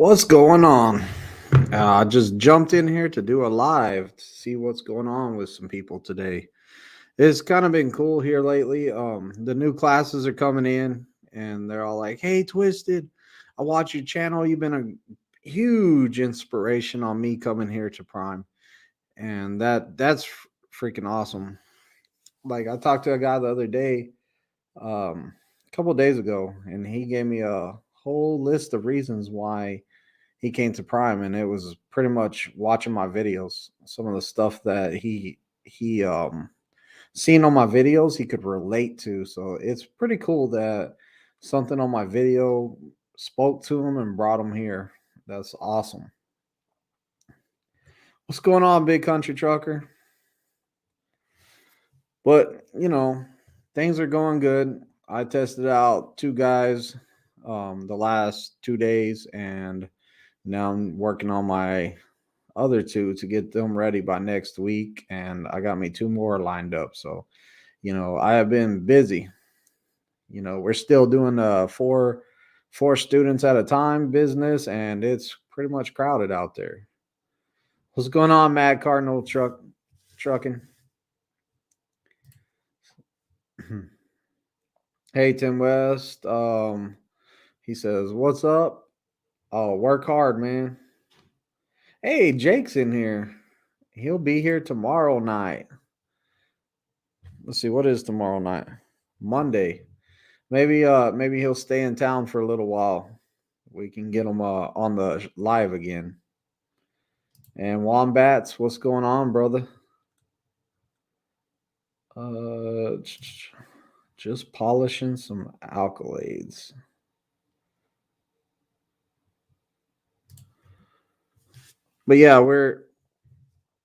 What's going on? I just jumped in here to do a live to see what's going on with some people today. It's kind of been cool here lately. The new classes are coming in, and they're all like, "Hey, Twisted, I watch your channel. You've been a huge inspiration on me coming here to Prime, and that's freaking awesome." Like I talked to a guy the other day, a couple days ago, and he gave me a whole list of reasons why he came to Prime, and it was pretty much watching my videos. Some of the stuff that he seen on my videos he could relate to. So it's pretty cool that something on my video spoke to him and brought him here. That's awesome. What's going on, big country trucker? But things are going good. I tested out two guys the last 2 days, and now I'm working on my other two to get them ready by next week, and I got me two more lined up. So I have been busy. We're still doing four students at a time business, and it's pretty much crowded out there. What's going on, Mad Cardinal Trucking? Hey, Tim West. He says, "What's up? Oh, work hard, man." Hey, Jake's in here. He'll be here tomorrow night. Let's see, what is tomorrow night? Monday. Maybe he'll stay in town for a little while. We can get him on the live again. And Wombats, what's going on, brother? Just polishing some accolades. But yeah, we're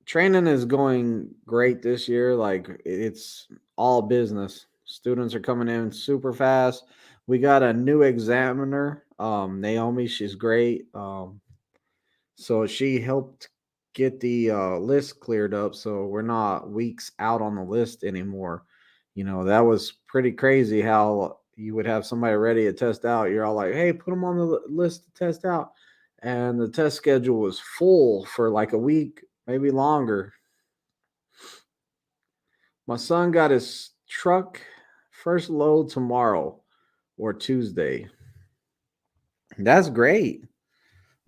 training is going great this year. Like it's all business. Students are coming in super fast. We got a new examiner, Naomi. She's great. So she helped get the list cleared up, so we're not weeks out on the list anymore. That was pretty crazy how you would have somebody ready to test out. You're all like, "Hey, put them on the list to test out," and the test schedule was full for like a week, maybe longer. My son got his truck first load tomorrow or Tuesday. That's great.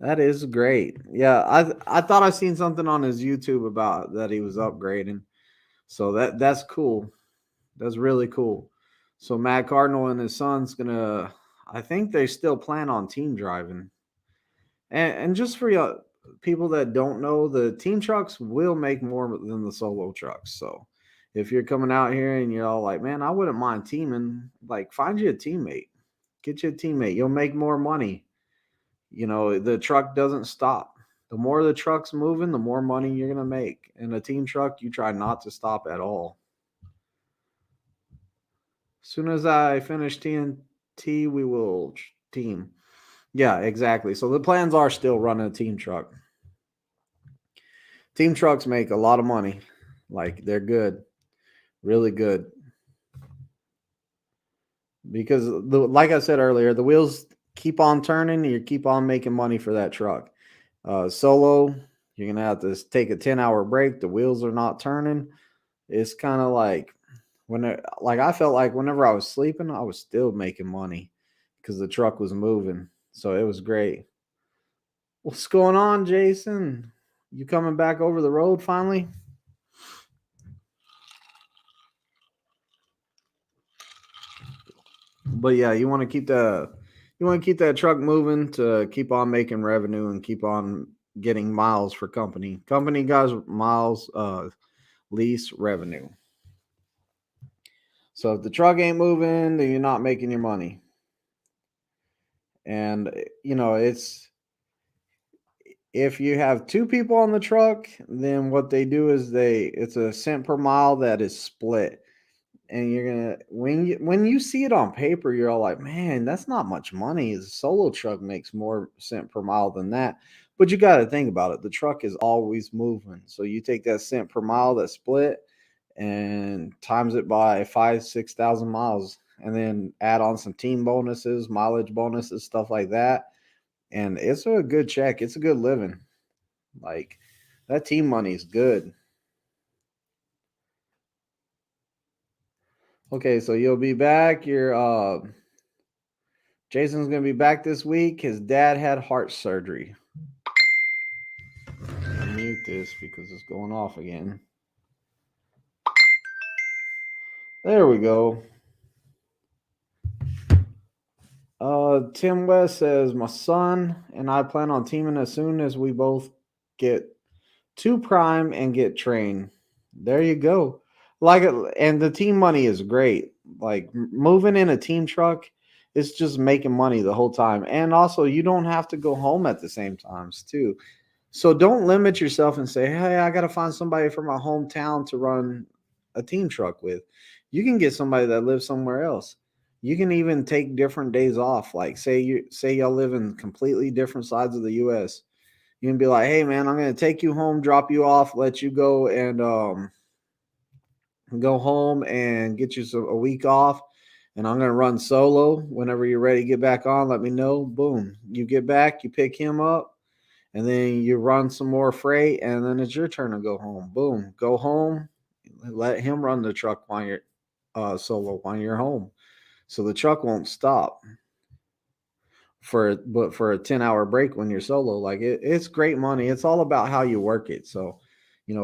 That is great. Yeah, I thought I seen something on his YouTube about that he was upgrading. So that's cool. That's really cool. So Matt Cardinal and his son's gonna. I think they still plan on team driving. And just for people that don't know, the team trucks will make more than the solo trucks. So if you're coming out here and you're all like, "Man, I wouldn't mind teaming," like find you a teammate. Get you a teammate. You'll make more money. The truck doesn't stop. The more the truck's moving, the more money you're going to make. In a team truck, you try not to stop at all. As soon as I finish TNT, we will team. Yeah, exactly. So the plans are still running a team truck. Team trucks make a lot of money. Like they're good. Really good. Because like I said earlier, the wheels keep on turning, you keep on making money for that truck. Solo, you're gonna have to take a 10-hour break. The wheels are not turning. It's kind of like I felt like whenever I was sleeping, I was still making money because the truck was moving. So it was great. What's going on, Jason? You coming back over the road finally? But yeah, you want to keep that truck moving to keep on making revenue and keep on getting miles for company. Company guys, miles, lease revenue. So if the truck ain't moving, then you're not making your money. And it's if you have two people on the truck, then what they do is it's a cent per mile that is split. And you're gonna when you see it on paper, you're all like, "Man, that's not much money. The solo truck makes more cent per mile than that." But you got to think about it. The truck is always moving, so you take that cent per mile that split and times it by 5,000-6,000 miles, and then add on some team bonuses, mileage bonuses, stuff like that. and it's a good check. It's a good living. Like that team money is good. Okay, so you'll be back. Your Jason's gonna be back this week. His dad had heart surgery. I'll mute this because it's going off again. There we go. Tim West says my son and I plan on teaming as soon as we both get to prime and get trained. There you go. Like, and the team money is great. Like moving in a team truck, it's just making money the whole time, and also you don't have to go home at the same times too. So don't limit yourself and say, "Hey, I got to find somebody from my hometown to run a team truck with." You can get somebody that lives somewhere else. You can even take different days off. Like say y'all live in completely different sides of the US. You can be like, "Hey man, I'm going to take you home, drop you off, let you go and go home and get you a week off, and I'm going to run solo. Whenever you're ready to get back on, let me know." Boom. You get back, you pick him up, and then you run some more freight, and then it's your turn to go home. Boom, go home, let him run the truck while you're solo while you're home, so the truck won't stop for a 10-hour break when you're solo. Like it's great money. It's all about how you work it. So,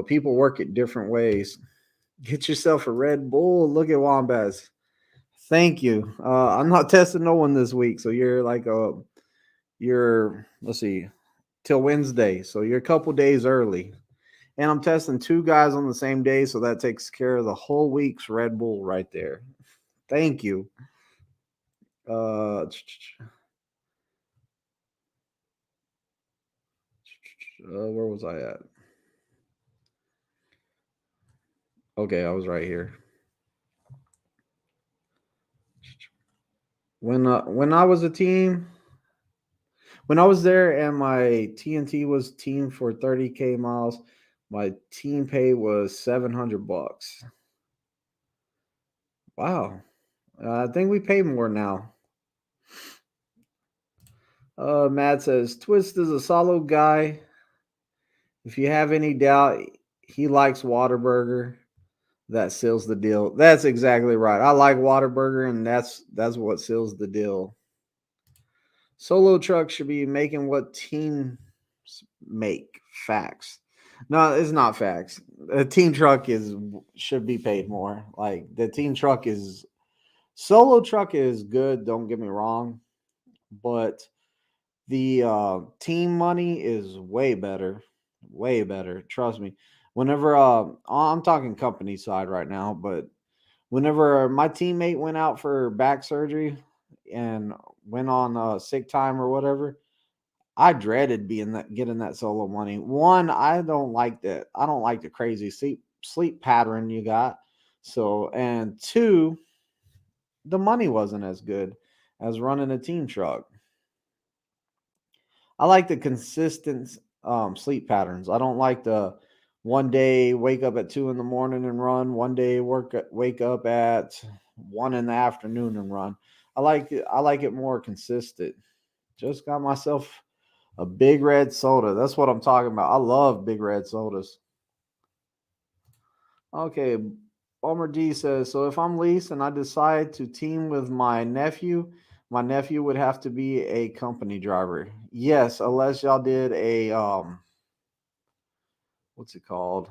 people work it different ways. Get yourself a Red Bull. Look at Wombats. Thank you. I'm not testing no one this week, so you're like you're let's see till Wednesday, so you're a couple days early. And I'm testing two guys on the same day, so that takes care of the whole week's Red Bull right there. Thank you. Where was I at? Okay, I was right here. When I was a team, when I was there and my TNT was team for 30K miles, my team pay was $700. Wow. I think we pay more now. Matt says Twist is a solid guy. If you have any doubt, he likes Whataburger. That seals the deal. That's exactly right. I like Whataburger, and that's what seals the deal. Solo trucks should be making what teams make. Facts. No, it's not facts. A team truck should be paid more. Like the team truck is solo truck is good. Don't get me wrong, but the team money is way better. Way better. Trust me. Whenever I'm talking company side right now, but whenever my teammate went out for back surgery and went on sick time or whatever, I dreaded getting that solo money. One, I don't like that. I don't like the crazy sleep pattern you got. So, and two, the money wasn't as good as running a team truck. I like the consistent sleep patterns. I don't like the one day wake up at 2 in the morning and run. One day wake up at 1 in the afternoon and run. I like it. I like it more consistent. Just got myself a big red soda. That's what I'm talking about. I love big red sodas. Okay. Balmer D says, so if I'm leased and I decide to team with my nephew would have to be a company driver. Yes, unless y'all did a what's it called?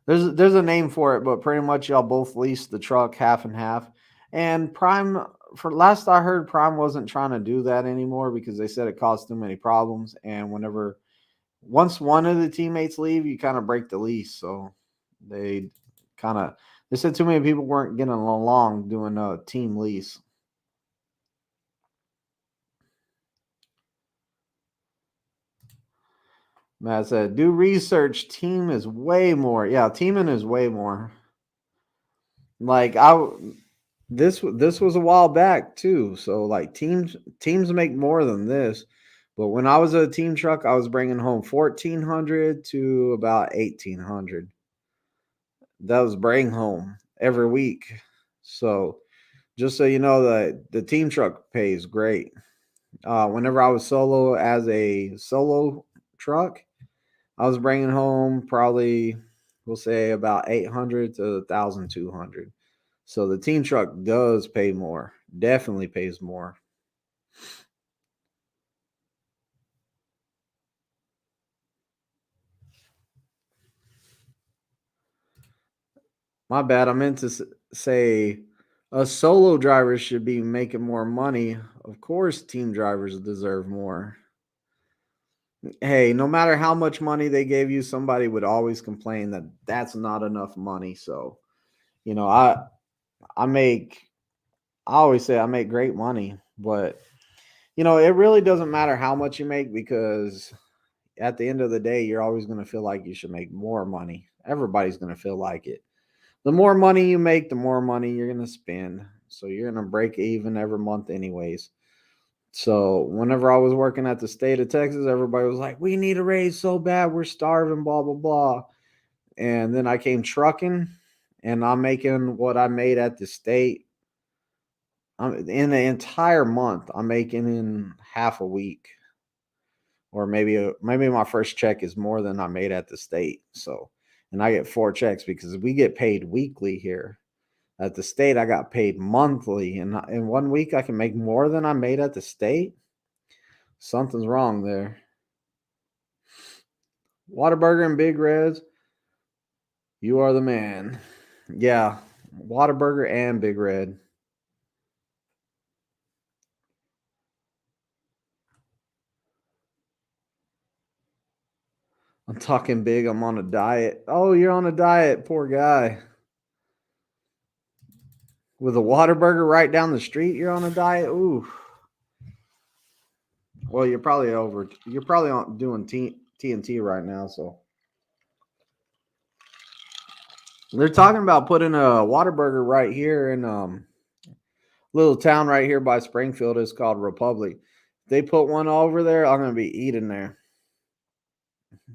There's a name for it, but pretty much y'all both leased the truck half and half. And Prime, for last I heard, Prime wasn't trying to do that anymore because they said it caused too many problems. And once one of the teammates leave, you kind of break the lease. So they they said too many people weren't getting along doing a team lease. Matt said, do research. Team is way more. Yeah, teaming is way more. Like this was a while back too. So like teams make more than this. But when I was a team truck, I was bringing home 1,400 to about 1,800. That was bring home every week. So just so you know, that the team truck pays great. Whenever I was solo as a solo truck, I was bringing home probably, we'll say, about 800 to 1,200. So the team truck does pay more, definitely pays more. My bad. I meant to say a solo driver should be making more money. Of course, team drivers deserve more. Hey, no matter how much money they gave you, somebody would always complain that that's not enough money. So, you know, I make I always say I make great money, but it really doesn't matter how much you make because at the end of the day, you're always going to feel like you should make more money. Everybody's going to feel like it. The more money you make, the more money you're going to spend. So you're going to break even every month, anyways. So whenever I was working at the state of Texas, everybody was like, we need a raise so bad. We're starving, blah, blah, blah. And then I came trucking and I'm making what I made at the state. In the entire month, I'm making in half a week. Or maybe my first check is more than I made at the state. So, and I get 4 checks because we get paid weekly here. At the state, I got paid monthly, and in 1 week, I can make more than I made at the state. Something's wrong there. Whataburger and Big Reds, you are the man. Yeah, Whataburger and Big Red. I'm talking big. I'm on a diet. Oh, you're on a diet, poor guy. With a Whataburger right down the street, you're on a diet. Ooh. Well, you're probably over. You're probably doing TNT right now. So they're talking about putting a Whataburger right here in little town right here by Springfield. It's called Republic. They put one over there. I'm gonna be eating there.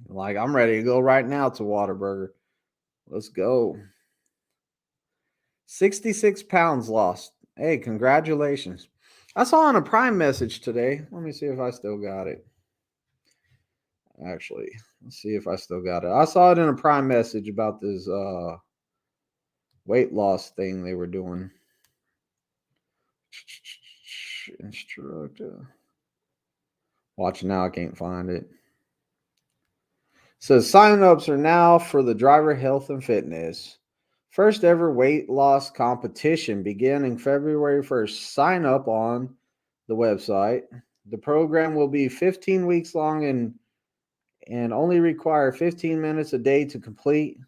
Like I'm ready to go right now to Whataburger. Let's go. 66 pounds lost. Hey, congratulations. I saw on a Prime message today. Let me see if I still got it. Actually, let's see if I still got it. I saw it in a Prime message about this weight loss thing they were doing. Instructor. Watch now, I can't find it. Says sign-ups are now for the driver health and fitness. First ever weight loss competition beginning February 1st. Sign up on the website. The program will be 15 weeks long and only require 15 minutes a day to complete.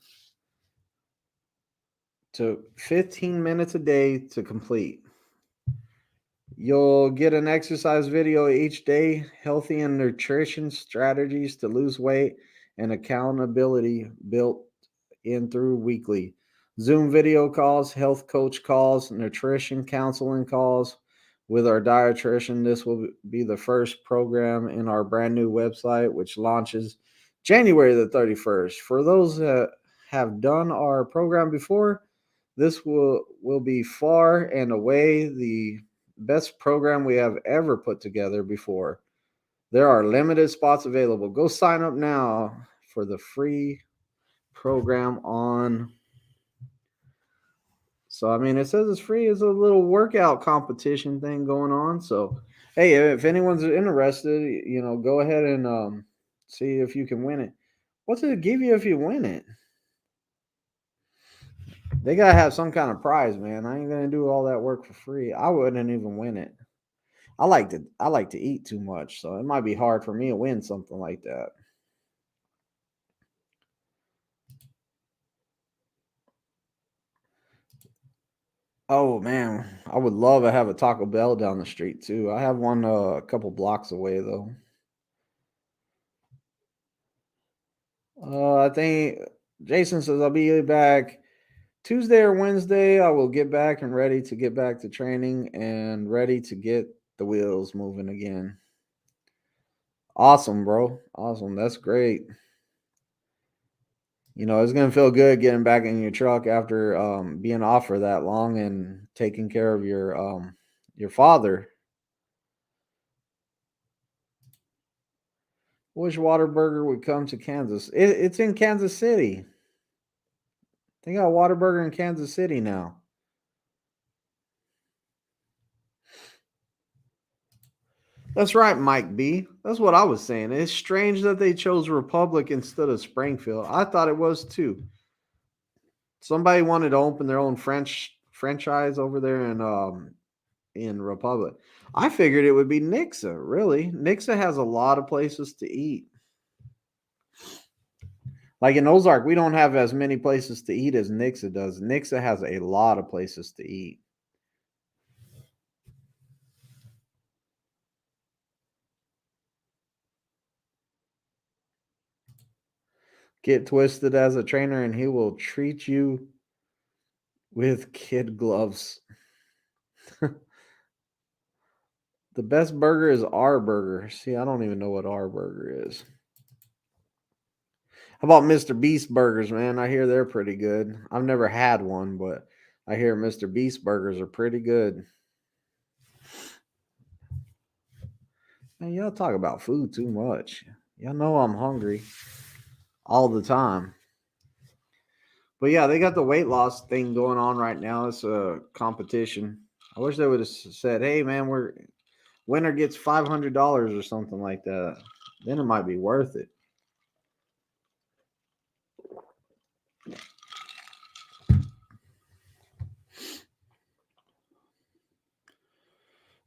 To 15 minutes a day to complete. You'll get an exercise video each day, healthy and nutrition strategies to lose weight, and accountability built in through weekly Zoom video calls, health coach calls, nutrition counseling calls with our dietitian. This will be the first program in our brand new website, which launches January the 31st. For those that have done our program before, this will be far and away the best program we have ever put together before. There are limited spots available. Go sign up now for the free program on. So, I mean, it says it's free. It's a little workout competition thing going on. So, hey, if anyone's interested, go ahead and see if you can win it. What's it give you if you win it? They gotta have some kind of prize, man. I ain't gonna do all that work for free. I wouldn't even win it. I like to eat too much, so it might be hard for me to win something like that. Oh man, I would love to have a Taco Bell down the street too. I have one a couple blocks away though. I think Jason says I'll be back Tuesday or Wednesday. I will get back and ready to get back to training and ready to get the wheels moving again. Awesome, bro. Awesome. That's great. It's gonna feel good getting back in your truck after being off for that long and taking care of your father. Wish Whataburger would come to Kansas. It's in Kansas City. They got Whataburger in Kansas City now. That's right, Mike B. That's what I was saying. It's strange that they chose Republic instead of Springfield. I thought it was too. Somebody wanted to open their own franchise over there in Republic. I figured it would be Nixa, really. Nixa has a lot of places to eat. Like in Ozark, we don't have as many places to eat as Nixa does. Nixa has a lot of places to eat. Get Twisted as a trainer and he will treat you with kid gloves. The best burger is our burger. See, I don't even know what our burger is. How about Mr. Beast burgers, man? I hear they're pretty good. I've never had one, but I hear Mr. Beast burgers are pretty good. Man, y'all talk about food too much. Y'all know I'm hungry all the time. But yeah, they got the weight loss thing going on right now. It's a competition. I wish they would have said, "Hey, man, winner gets $500 or something like that." Then it might be worth it.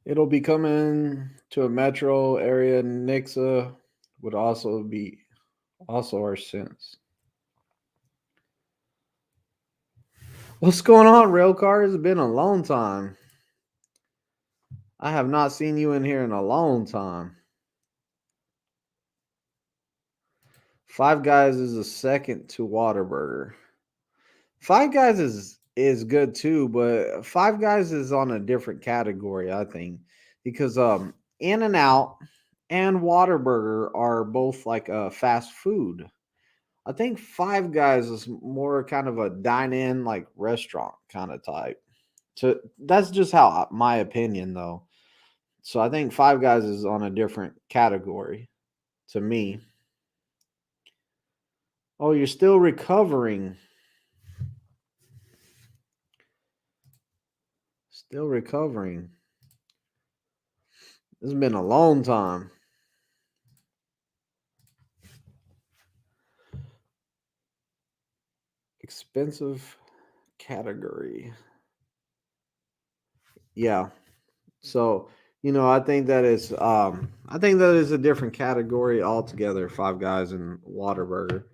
It'll be coming to a metro area. Nixa would also be our sense. What's going on, Railcar? It's been a long time. I have not seen you in here in a long time. Five Guys is a second to Whataburger. Five Guys is good too, but Five Guys is on a different category, I think, because In and Out and Whataburger are both like fast food. I think Five Guys is more kind of a dine-in like restaurant kind of type. So that's just how my opinion though. So I think Five Guys is on a different category to me. Oh, you're still recovering. Still recovering. This has been a long time. Expensive category. Yeah. So, I think that is a different category altogether, Five Guys and Whataburger.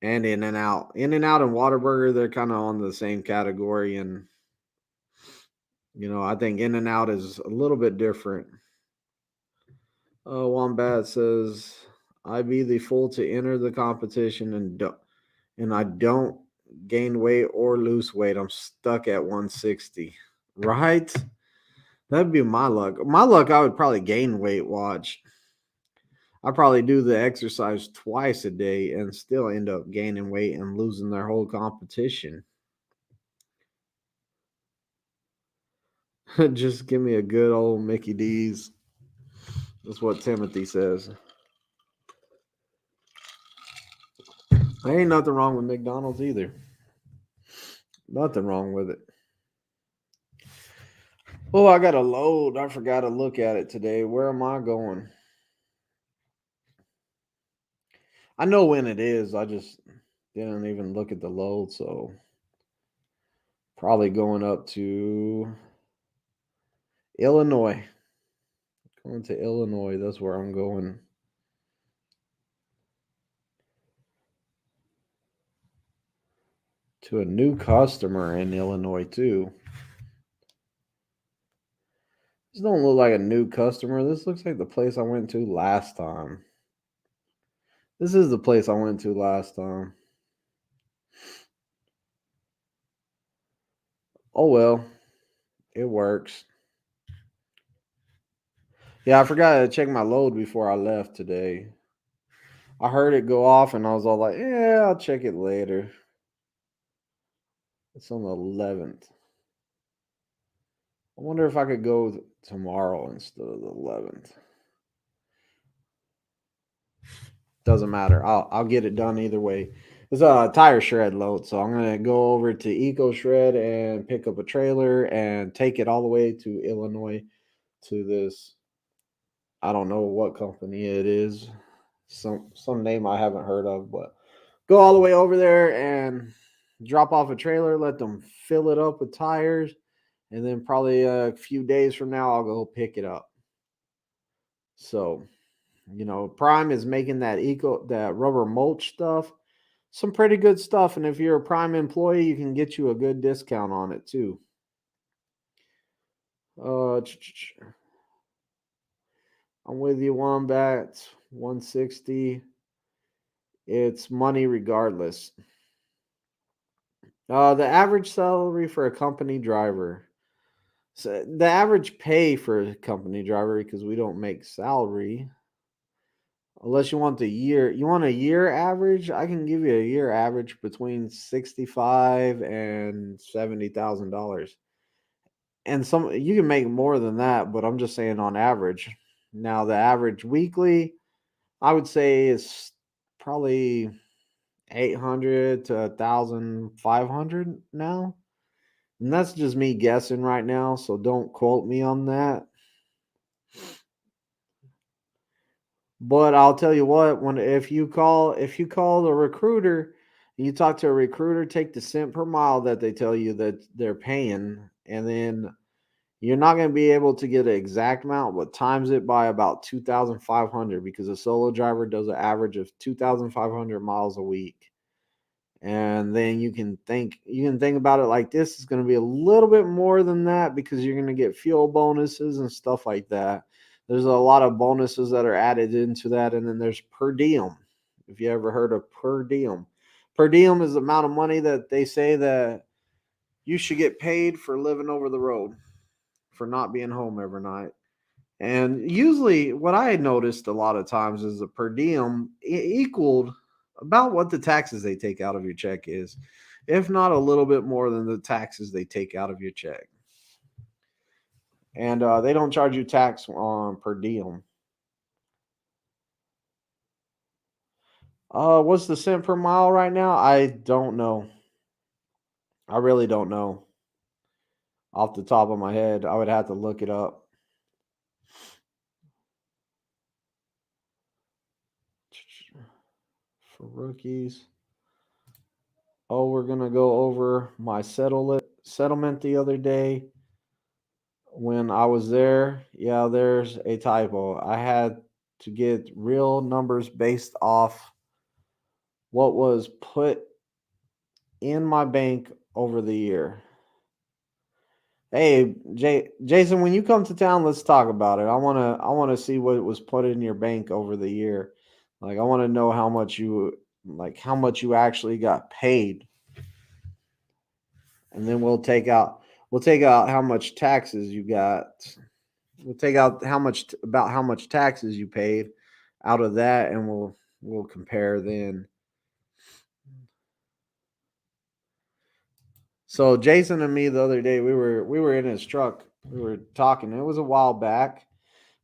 And In and Out. In and Out and Whataburger, they're kind of on the same category, and I think In and Out is a little bit different. Wombat says, "I be the fool to enter the competition and I don't gain weight or lose weight. I'm stuck at 160." Right? That'd be my luck. My luck, I would probably gain weight. Watch. I probably do the exercise twice a day and still end up gaining weight and losing their whole competition. Just give me a good old Mickey D's. That's what Timothy says. There ain't nothing wrong with McDonald's either. Nothing wrong with it. Oh, I got a load. I forgot to look at it today. Where am I going? I know when it is. I just didn't even look at the load. So probably going up to Illinois. Going to Illinois. That's where I'm going. To a new customer in Illinois, too. This don't look like a new customer. This looks like the place I went to last time. This is the place I went to last time. Oh, well. It works. Yeah, I forgot to check my load before I left today. I heard it go off and I was all like, yeah, I'll check it later. It's on the 11th. I wonder if I could go tomorrow instead of the 11th. Doesn't matter. I'll get it done either way. It's a tire shred load, so I'm gonna go over to Eco Shred and pick up a trailer and take it all the way to Illinois to this. I don't know what company it is. Some name I haven't heard of, but go all the way over there and drop off a trailer, let them fill it up with tires, and then probably a few days from now I'll go pick it up. So, Prime is making that rubber mulch stuff, some pretty good stuff, and if you're a Prime employee, you can get you a good discount on it too. Uh, I'm with you, Wombat. 160. It's money regardless. The average salary for a company driver. So the average pay for a company driver, because we don't make salary, unless you want the year. You want a year average? I can give you a year average between 65 and $70,000. And some you can make more than that, but I'm just saying on average. Now the average weekly, I would say is probably 800 to 1,500 now. And that's just me guessing right now, so don't quote me on that. But I'll tell you what, when if you call the recruiter, you talk to a recruiter, take the cent per mile that they tell you that they're paying, and then you're not going to be able to get an exact amount, but times it by about 2,500, because a solo driver does an average of 2,500 miles a week. And then you can think about it like this: it's going to be a little bit more than that, because you're going to get fuel bonuses and stuff like that. There's a lot of bonuses that are added into that, and then there's per diem. If you ever heard of per diem is the amount of money that they say that you should get paid for living over the road, for not being home every night. And usually, what I had noticed a lot of times is the per diem equaled about what the taxes they take out of your check is, if not a little bit more than the taxes they take out of your check. And they don't charge you tax on per diem. What's the cent per mile right now? I don't know. I really don't know off the top of my head. I would have to look it up. For rookies. Oh, we're gonna go over my settlement the other day when I was there. Yeah, there's a typo. I had to get real numbers based off what was put in my bank over the year. Hey, Jason, when you come to town, let's talk about it. I wanna see what was put in your bank over the year. Like, I want to know how much you actually got paid, and then we'll take out how much taxes you got. We'll take out how much taxes you paid out of that, and we'll compare then. So Jason and me the other day, we were in his truck. We were talking. It was a while back,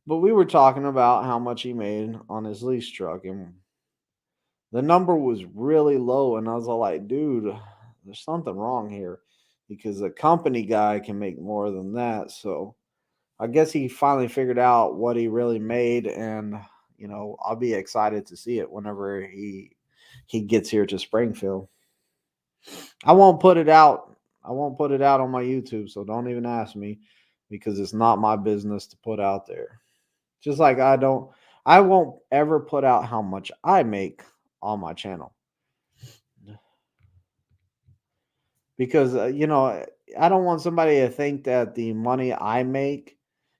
but we were talking about how much he made on his lease truck, and the number was really low. And I was all like, dude, there's something wrong here, because a company guy can make more than that. So I guess he finally figured out what he really made, and I'll be excited to see it whenever he gets here to Springfield. I won't put it out. I won't put it out on my YouTube, so don't even ask me, because it's not my business to put out there. Just like I won't ever put out how much I make on my channel, because I don't want somebody to think that the money I make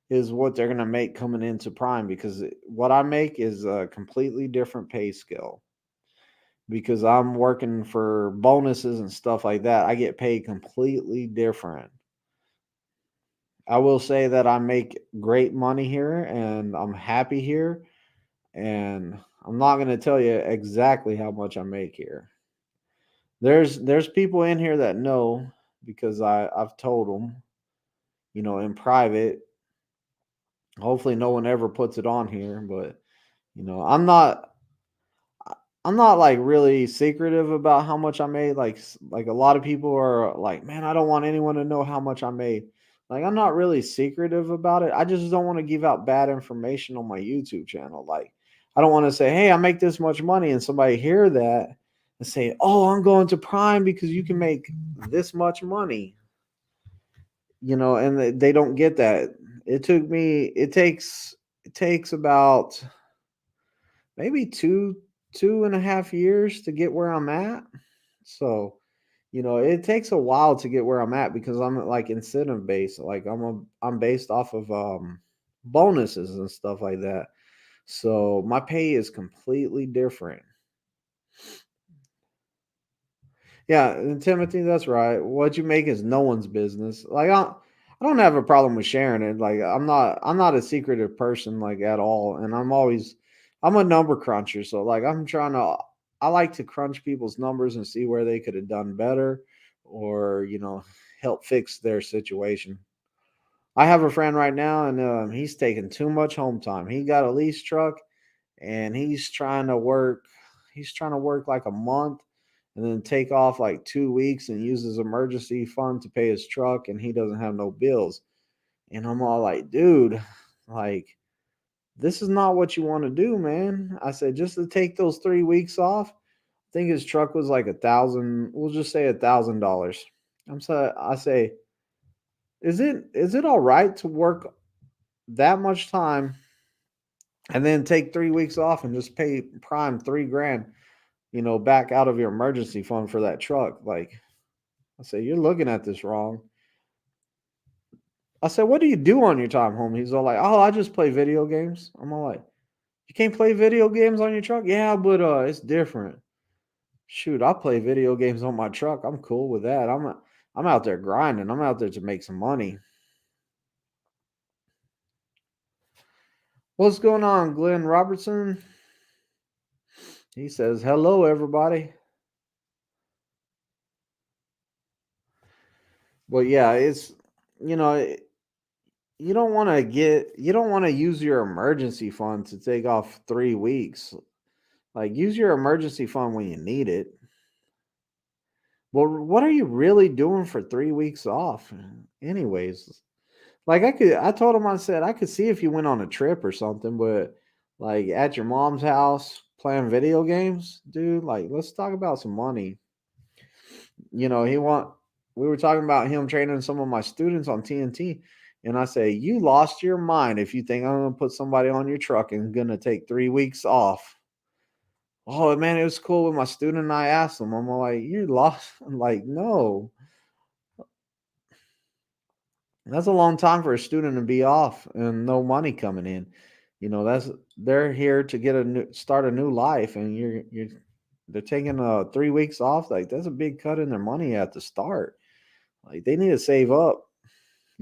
is what they're going to make coming into Prime, because what I make is a completely different pay scale, because I'm working for bonuses and stuff like that. I get paid completely different. I will say that I make great money here and I'm happy here, and I'm not going to tell you exactly how much I make here. There's people in here that know, because I've told them, in private. Hopefully no one ever puts it on here, but I'm not I'm not like really secretive about how much I made. Like a lot of people are like, man, I don't want anyone to know how much I made. Like I'm not really secretive about it. I just don't want to give out bad information on my YouTube channel. Like I don't want to say, hey, I make this much money, and somebody hear that and say, oh, I'm going to Prime because you can make this much money. And they don't get that. It takes about maybe two and a half years to get where I'm at. So, it takes a while to get where I'm at because I'm like incentive based. Like I'm based off of bonuses and stuff like that. So my pay is completely different. Yeah, and Timothy, that's right. What you make is no one's business. Like I don't have a problem with sharing it. Like I'm not a secretive person like at all. And I'm a number cruncher. So like I like to crunch people's numbers and see where they could have done better or, help fix their situation. I have a friend right now and he's taking too much home time. He got a lease truck and he's trying to work like a month and then take off like 2 weeks and use his emergency fund to pay his truck and he doesn't have no bills. And I'm all like, dude, like this is not what you want to do, man. I said just to take those 3 weeks off. I think his truck was like 1,000, we'll just say $1,000. I say, is it all right to work that much time and then take 3 weeks off and just pay Prime 3 grand, back out of your emergency fund for that truck? Like, I say, you're looking at this wrong. I said, what do you do on your time home? He's all like, oh, I just play video games. I'm all like, you can't play video games on your truck? Yeah, but it's different. Shoot, I play video games on my truck. I'm cool with that. I'm out there grinding. I'm out there to make some money. What's going on, Glenn Robertson? He says, hello, everybody. Well, yeah, it's, you know, you don't want to use your emergency fund to take off 3 weeks. Like use your emergency fund when you need it. Well, what are you really doing for 3 weeks off? Anyways, like I told him, I said, I could see if you went on a trip or something, but like at your mom's house playing video games, dude, like let's talk about some money. You know, we were talking about him training some of my students on TNT. And I say, you lost your mind if you think I'm gonna put somebody on your truck and gonna take 3 weeks off. Oh man, it was cool with my student. And I asked him, I'm like, you lost? I'm like, no, that's a long time for a student to be off and no money coming in. They're here to start a new life, and they're taking 3 weeks off. Like that's a big cut in their money at the start. Like they need to save up.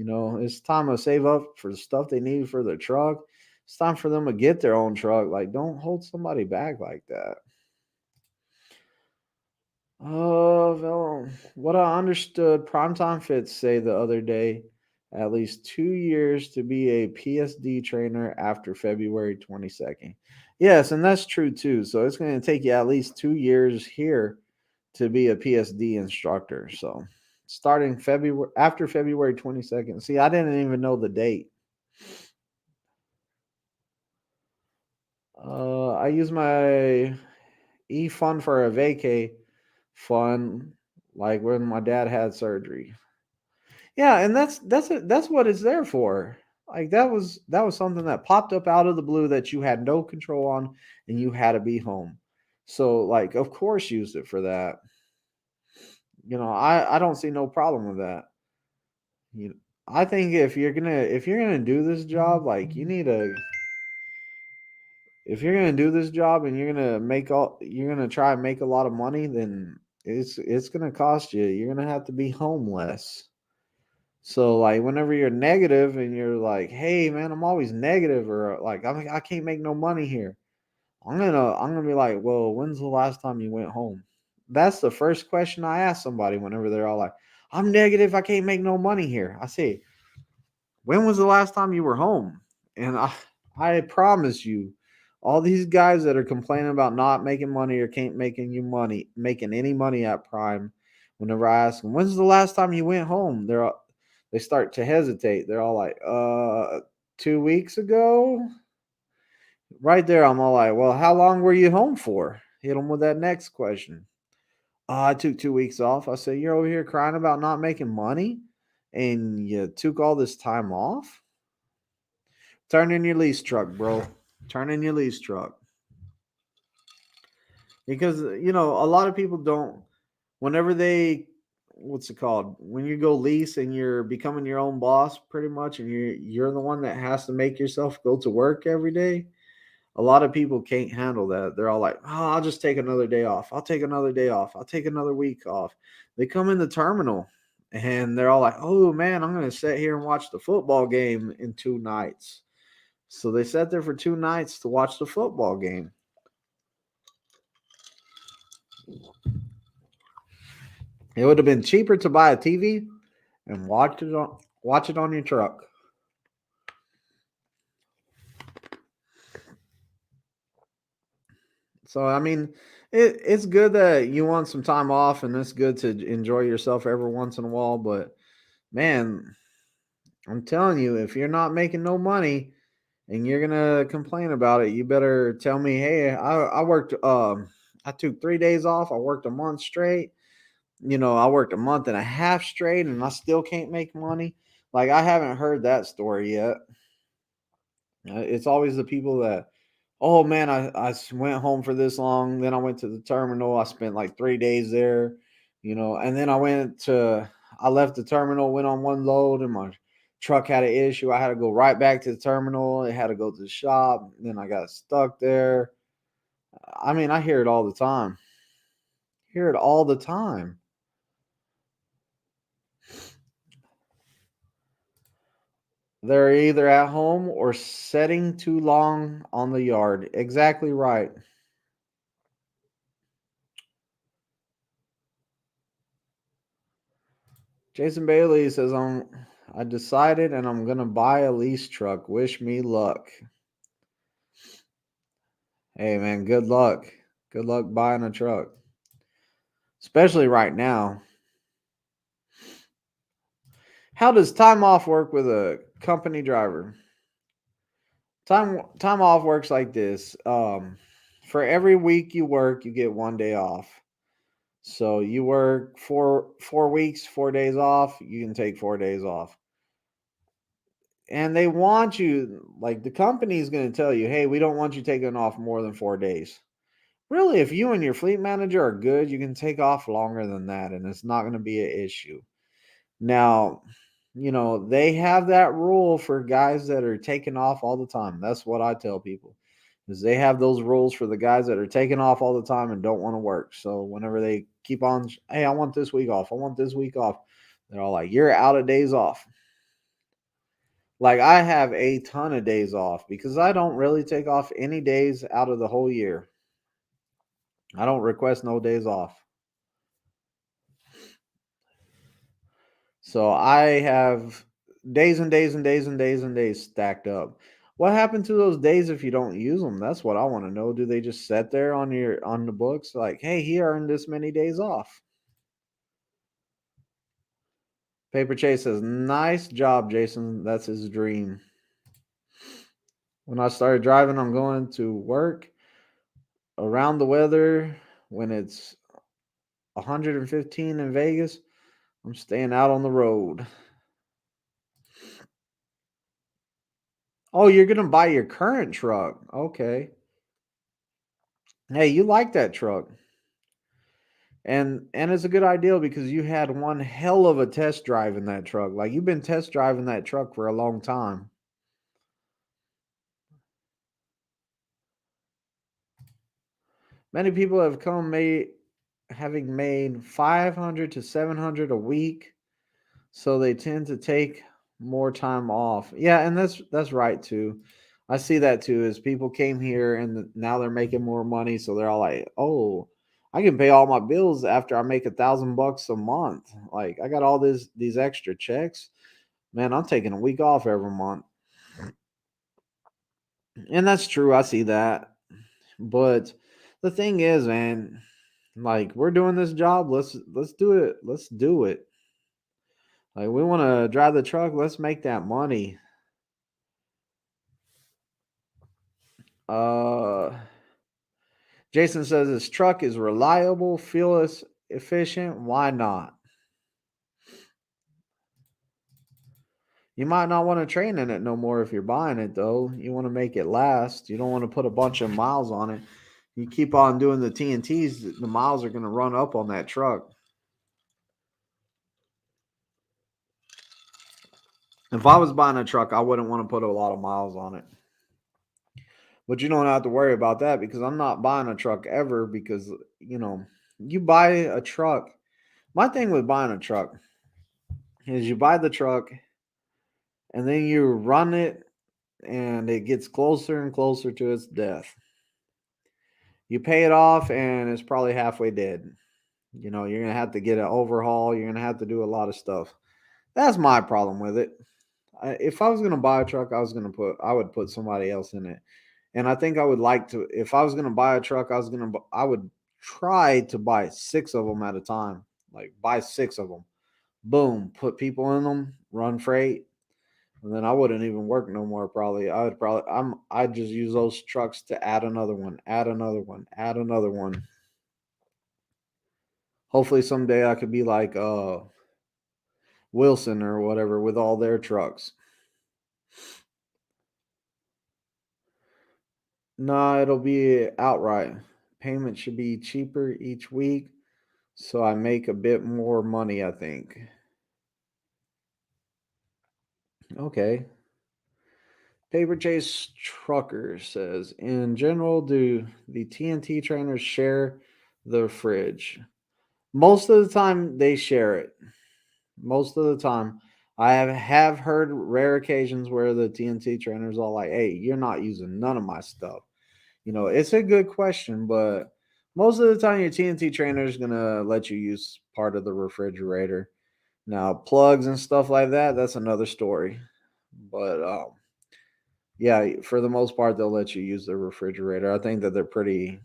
It's time to save up for the stuff they need for their truck. It's time for them to get their own truck. Like, don't hold somebody back like that. Well, what I understood Primetime Fits say the other day, at least 2 years to be a PSD trainer after February 22nd. Yes, and that's true too. So it's going to take you at least 2 years here to be a PSD instructor. So starting February after February 22nd. See, I didn't even know the date. I use my e-fund for a vacay fund, like when my dad had surgery. Yeah, and that's what it's there for. Like that was something that popped up out of the blue that you had no control on, and you had to be home. So like, of course, use it for that. I don't see no problem with that. You, I think if you're gonna do this job, like if you're gonna do this job and you're gonna try and make a lot of money, then it's gonna cost you. You're gonna have to be home less. So like whenever you're negative and you're like, hey man, I'm always negative, or like I can't make no money here. I'm gonna be like, well, when's the last time you went home? That's the first question I ask somebody whenever they're all like, I'm negative, I can't make no money here. I say, when was the last time you were home? And I promise you, All these guys that are complaining about not making money or can't making any money at Prime. Whenever I ask them, when's the last time you went home? They start to hesitate. They're all like, 2 weeks ago. Right there, I'm all like, well, how long were you home for? Hit them with that next question. I took 2 weeks off. I said, you're over here crying about not making money and you took all this time off? Turn in your lease truck, bro. Turn in your lease truck. Because, a lot of people don't, whenever what's it called? When you go lease and you're becoming your own boss pretty much and you're the one that has to make yourself go to work every day. A lot of people can't handle that. They're all like, oh, I'll just take another day off. I'll take another day off. I'll take another week off. They come in the terminal and they're all like, oh man, I'm going to sit here and watch the football game in 2 nights. So they sat there for 2 nights to watch the football game. It would have been cheaper to buy a TV and watch it on your truck. So I mean, it's good that you want some time off, and it's good to enjoy yourself every once in a while. But man, I'm telling you, if you're not making no money and you're gonna complain about it, you better tell me, hey, I worked. I took 3 days off. I worked a month straight. I worked a month and a half straight, and I still can't make money. Like I haven't heard that story yet. It's always the people that, oh man, I went home for this long. Then I went to the terminal. I spent like 3 days there, and then I left the terminal, went on one load, and my truck had an issue. I had to go right back to the terminal. It had to go to the shop. Then I got stuck there. I mean, I hear it all the time. Hear it all the time. They're either at home or sitting too long on the yard. Exactly right. Jason Bailey says, I decided and I'm going to buy a lease truck. Wish me luck. Hey, man, good luck. Good luck buying a truck. Especially right now. How does time off work with a company driver? Time off works like this. For every week you work, you get 1 day off. So you work 4 weeks, 4 days off. You can take 4 days off. And they want you, like the company is going to tell you, hey, we don't want you taking off more than 4 days. Really, if you and your fleet manager are good, you can take off longer than that, and it's not going to be an issue. Now, they have that rule for guys that are taking off all the time. That's what I tell people, is they have those rules for the guys that are taking off all the time and don't want to work. So whenever they keep on, hey, I want this week off. I want this week off. They're all like, you're out of days off. Like I have a ton of days off because I don't really take off any days out of the whole year. I don't request no days off. So I have days and days and days and days and days stacked up. What happened to those days if you don't use them? That's what I want to know. Do they just sit there on the books like, hey, he earned this many days off? Paper Chase says, nice job, Jason. That's his dream. When I started driving, I'm going to work around the weather when it's 115 in Vegas. I'm staying out on the road. Oh, you're going to buy your current truck. Okay. Hey, you like that truck. And it's a good idea because you had one hell of a test drive in that truck. Like you've been test driving that truck for a long time. Many people have having made 500 to 700 a week, so they tend to take more time off. Yeah, and that's right too. I see that too. As people came here and now they're making more money, so they're all like, "Oh, I can pay all my bills after I make $1,000 a month. Like I got all these extra checks. Man, I'm taking a week off every month." And that's true. I see that. But the thing is, man, like we're doing this job, let's do it. Let's do it. Like we want to drive the truck, let's make that money. Uh Jason says his truck is reliable, fuel is efficient. Why not? You might not want to train in it no more if you're buying it, though. You want to make it last. You don't want to put a bunch of miles on it. You keep on doing the TNTs, the miles are going to run up on that truck. If I was buying a truck, I wouldn't want to put a lot of miles on it. But you don't have to worry about that because I'm not buying a truck ever because, you buy a truck. My thing with buying a truck is you buy the truck and then you run it and it gets closer and closer to its death. You pay it off and it's probably halfway dead. You're going to have to get an overhaul. You're going to have to do a lot of stuff. That's my problem with it. If I was going to buy a truck, I would put somebody else in it. And I think I would like to, if I was going to buy a truck, I would try to buy 6 of them at a time. Like buy 6 of them. Boom, put people in them, run freight. And then I wouldn't even work no more probably. I'd just use those trucks to add another one, add another one, add another one. Hopefully someday I could be like Wilson or whatever with all their trucks. No, it'll be outright. Payment should be cheaper each week, so I make a bit more money, I think. Okay. Paper Chase Trucker says, in general, do the TNT trainers share the fridge? Most of the time, they share it. Most of the time. I have heard rare occasions where the TNT trainers are like, hey, you're not using none of my stuff. It's a good question, but most of the time your TNT trainer is going to let you use part of the refrigerator. Now, plugs and stuff like that, that's another story. But yeah, for the most part, they'll let you use the refrigerator. I think that they're pretty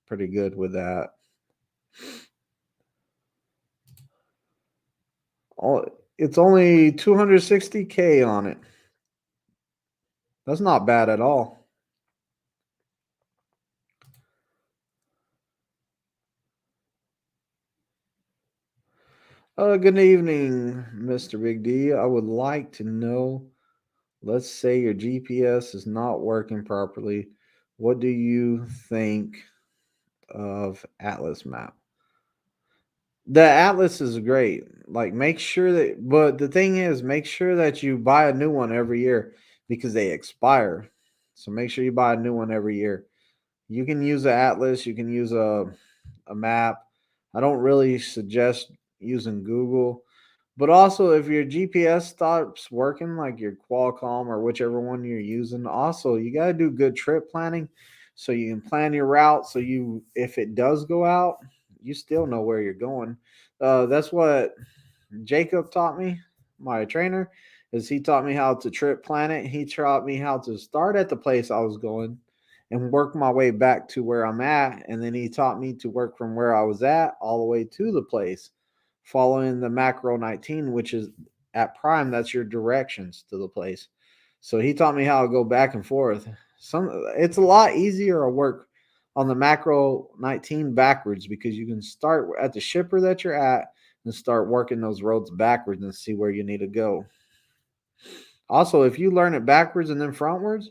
good with that. It's only 260K on it. That's not bad at all. Good evening, Mr. Big D. I would like to know, let's say your GPS is not working properly. What do you think of Atlas map? The Atlas is great. Like make sure that but the thing is make sure that you buy a new one every year because they expire. So make sure you buy a new one every year. You can use an Atlas, you can use a map. I don't really suggest using Google. But also, if your GPS stops working, like your Qualcomm or whichever one you're using, also you got to do good trip planning so you can plan your route. So if it does go out, you still know where you're going. That's what Jacob taught me, my trainer, is he taught me how to trip plan it. He taught me how to start at the place I was going and work my way back to where I'm at. And then he taught me to work from where I was at all the way to the place, following the macro 19, which is at prime. That's your directions to the place. So he taught me how to go back and forth. It's a lot easier to work on the macro 19 backwards because you can start at the shipper that you're at and start working those roads backwards and see where you need to go. Also, if you learn it backwards and then frontwards,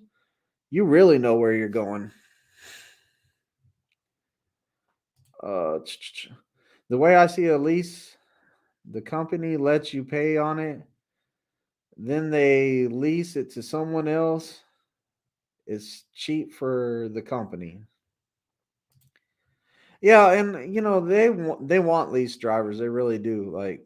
you really know where you're going. The way I see a lease, the company lets you pay on it, then they lease it to someone else. It's cheap for the company. Yeah, and they want lease drivers. They really do. Like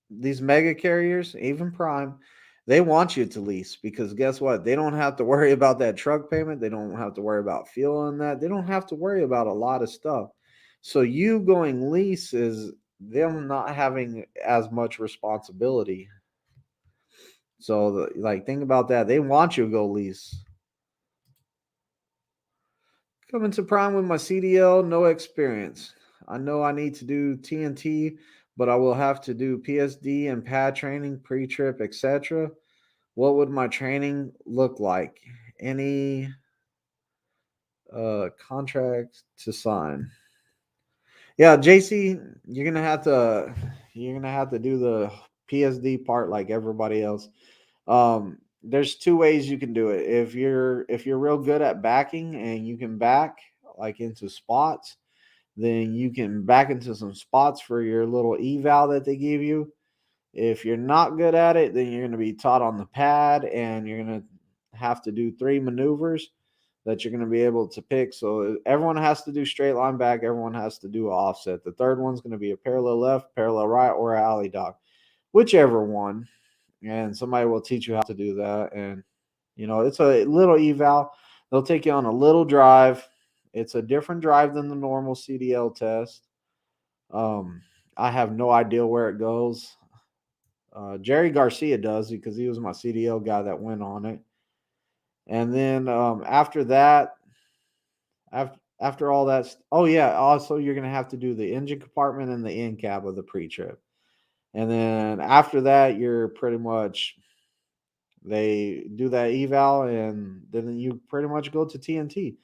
these mega carriers, even Prime, they want you to lease because guess what? They don't have to worry about that truck payment. They don't have to worry about fuel on that. They don't have to worry about a lot of stuff. So you going lease is them not having as much responsibility. So think about that. They want you to go lease Coming to Prime with my CDL, no experience. I know I need to do TNT, but I will have to do PSD and pad training, pre-trip, etc. What would my training look like? Any contract to sign? Yeah, JC, you're gonna have to do the PSD part like everybody else. There's two ways you can do it. If you're real good at backing and you can back like into spots, then you can back into some spots for your little eval that they give you. If you're not good at it, then you're going to be taught on the pad and you're going to have to do 3 maneuvers that you're going to be able to pick. So everyone has to do straight line back, everyone has to do offset. The third one's going to be a parallel left, parallel right, or an alley dog, whichever one. And somebody will teach you how to do that. And it's a little eval. They'll take you on a little drive. It's a different drive than the normal CDL test. Um, I have no idea where it goes. Jerry Garcia does because he was my CDL guy that went on it. And then after that, after all that, oh yeah, also you're gonna have to do the engine compartment and the in cab of the pre-trip. And then after that, you're pretty much they do that eval, and then you pretty much go to TNT.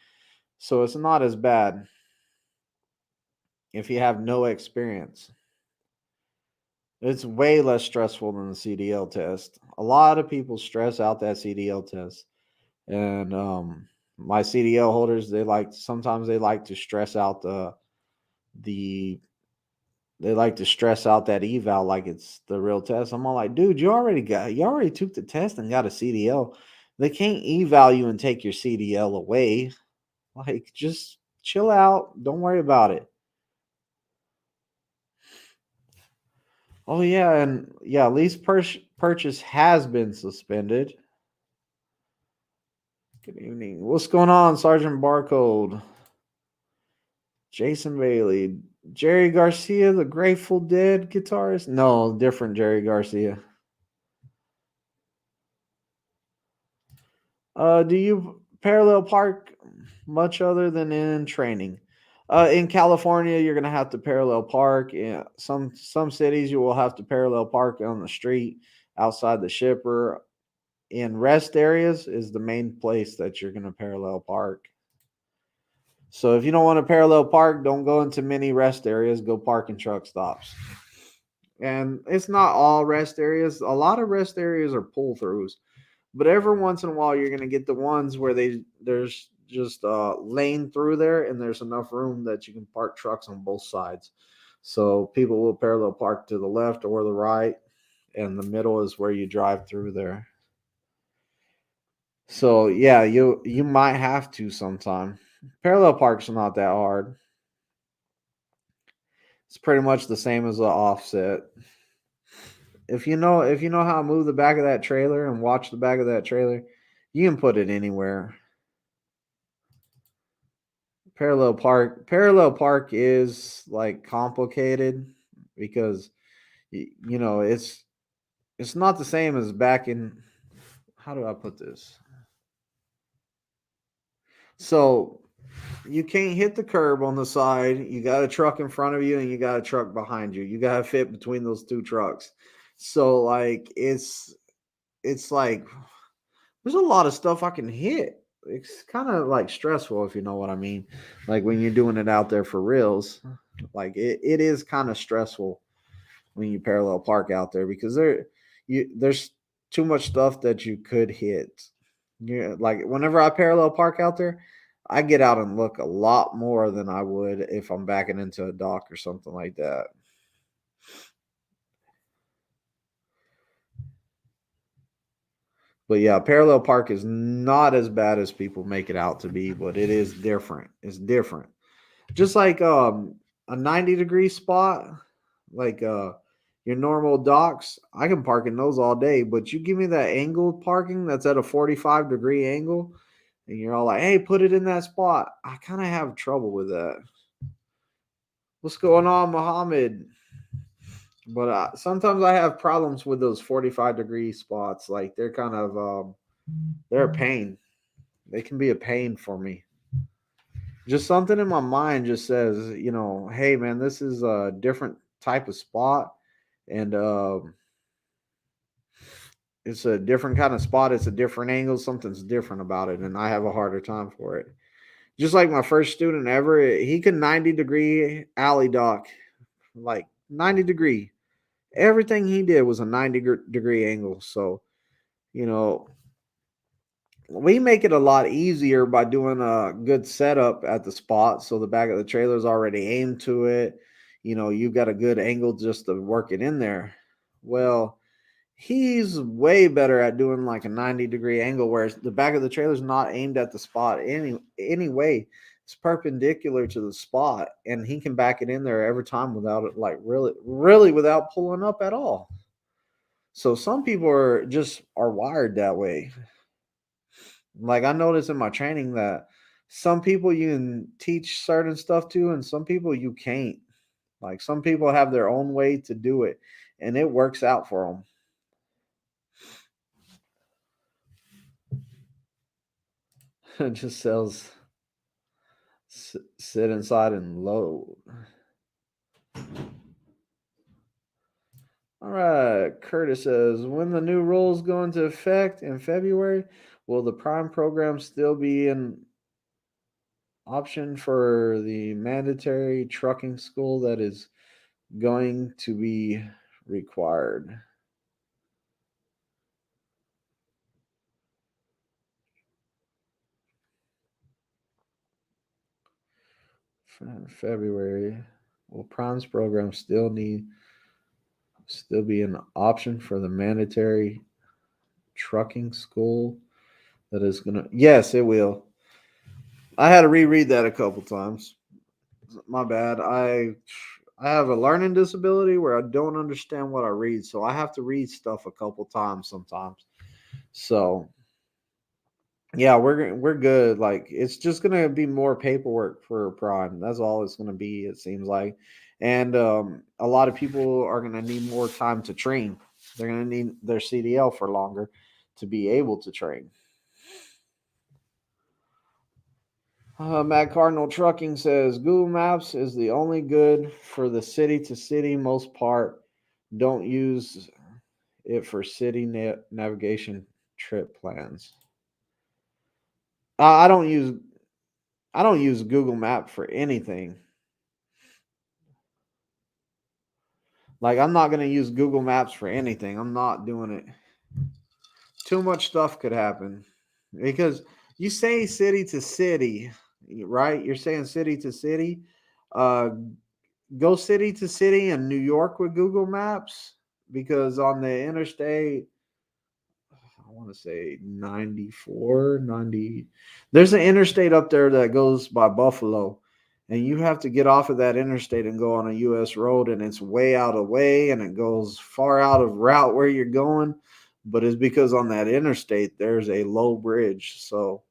So it's not as bad if you have no experience. It's way less stressful than the CDL test. A lot of people stress out that CDL test. And my CDL holders, sometimes they like to stress out the they like to stress out that eval like it's the real test. I'm all like, dude, you already took the test and got a CDL. They can't eval you and take your CDL away. Like, just chill out. Don't worry about it. Oh yeah, and yeah, lease purchase has been suspended. Good evening. What's going on, Sergeant Barcode? Jason Bailey. Jerry Garcia, the Grateful Dead guitarist? No, different Jerry Garcia. Do you parallel park much other than in training? In California, you're gonna have to parallel park. In some cities, you will have to parallel park on the street outside the shipper. In rest areas is the main place that you're gonna parallel park. So if you don't want to parallel park, don't go into many rest areas. Go park in truck stops. And it's not all rest areas. A lot of rest areas are pull throughs, but every once in a while you're gonna get the ones where there's just a lane through there, and there's enough room that you can park trucks on both sides. So people will parallel park to the left or the right, and the middle is where you drive through there. So yeah, you might have to sometime. Parallel parks are not that hard. It's pretty much the same as the offset. If you know how to move the back of that trailer and watch the back of that trailer, you can put it anywhere. Parallel park is like complicated because it's not the same as back in, how do I put this? So you can't hit the curb on the side. You got a truck in front of you and you got a truck behind you. You got to fit between those two trucks. So like it's like there's a lot of stuff I can hit. It's kind of like stressful, if you know what I mean. Like when you're doing it out there for reals, like it is kind of stressful when you parallel park out there because there's too much stuff that you could hit. Yeah, like whenever I parallel park out there, I get out and look a lot more than I would if I'm backing into a dock or something like that. But yeah, parallel park is not as bad as people make it out to be, but it is different. It's different. Just like a 90-degree spot, like your normal docks, I can park in those all day, but you give me that angled parking that's at a 45-degree angle, and you're all like, hey, put it in that spot. I kind of have trouble with that. What's going on, Muhammad? But sometimes I have problems with those 45-degree spots. Like they're kind of they're a pain. They can be a pain for me. Just something in my mind just says, hey man, this is a different type of spot, and it's a different kind of spot. It's a different angle. Something's different about it, and I have a harder time for it. Just like my first student ever, he could 90-degree alley dock, like 90-degree. Everything he did was a 90-degree angle. So, you know, we make it a lot easier by doing a good setup at the spot. So the back of the trailer is already aimed to it. You've got a good angle just to work it in there. Well, he's way better at doing like a 90-degree angle, whereas the back of the trailer is not aimed at the spot anyway. It's perpendicular to the spot, and he can back it in there every time without it, like really without pulling up at all. So some people are wired that way. Like I noticed in my training that some people you can teach certain stuff to, and some people you can't. Like some people have their own way to do it, and it works out for them. It just sells sit inside and load. All right, Curtis says, when the new rules go into effect in February, will the Prime program still be an option for the mandatory trucking school that is going to be required? February. Will Prime's program still be an option for the mandatory trucking school that is gonna? Yes, it will. I had to reread that a couple times. My bad. I have a learning disability where I don't understand what I read, so I have to read stuff a couple times sometimes. So yeah, we're good. Like it's just gonna be more paperwork for Prime. That's all it's gonna be. It seems like, and a lot of people are gonna need more time to train. They're gonna need their CDL for longer to be able to train. Matt Cardinal Trucking says Google Maps is the only good for the city to city most part. Don't use it for city navigation trip plans. I don't use Google Map for anything. Like I'm not gonna use Google Maps for anything. I'm not doing it. Too much stuff could happen because you say city to city, right? You're saying city to city. Uh, Go city to city in New York with Google Maps because on the interstate, I want to say 94, 90. There's an interstate up there that goes by Buffalo, and you have to get off of that interstate and go on a US road, and it's way out of way and it goes far out of route where you're going. But it's because on that interstate there's a low bridge. So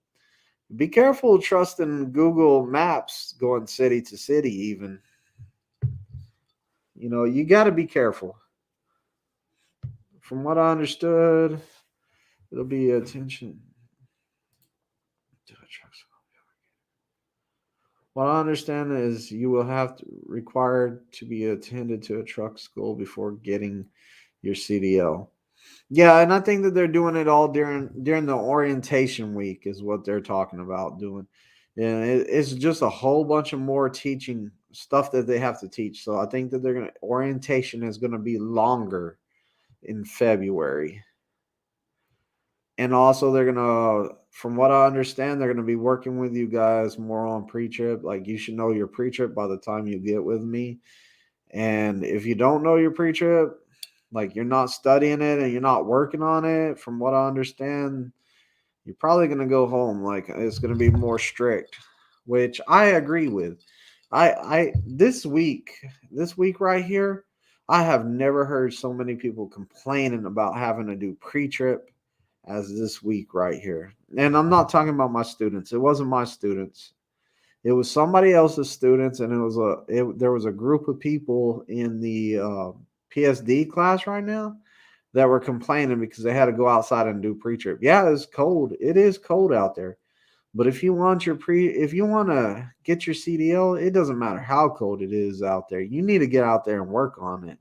be careful trusting Google Maps going city to city, even. You got to be careful. From what I understood, it'll be attention. What I understand is you will have to required to be attended to a truck school before getting your CDL. Yeah, and I think that they're doing it all during the orientation week is what they're talking about doing. Yeah, it's just a whole bunch of more teaching stuff that they have to teach. So I think that orientation is gonna be longer in February. And also they're gonna, from what I understand, they're gonna be working with you guys more on pre-trip. Like you should know your pre-trip by the time you get with me. And if you don't know your pre-trip, like you're not studying it and you're not working on it, from what I understand, you're probably gonna go home. Like it's gonna be more strict, which I agree with. This week right here, I have never heard so many people complaining about having to do pre-trip as this week right here. And I'm not talking about my students. It wasn't my students. It was somebody else's students, and there was a group of people in the PSD class right now that were complaining because they had to go outside and do pre-trip. Yeah, it's cold. It is cold out there, But if you want to get your CDL, it doesn't matter how cold it is out there. You need to get out there and work on it.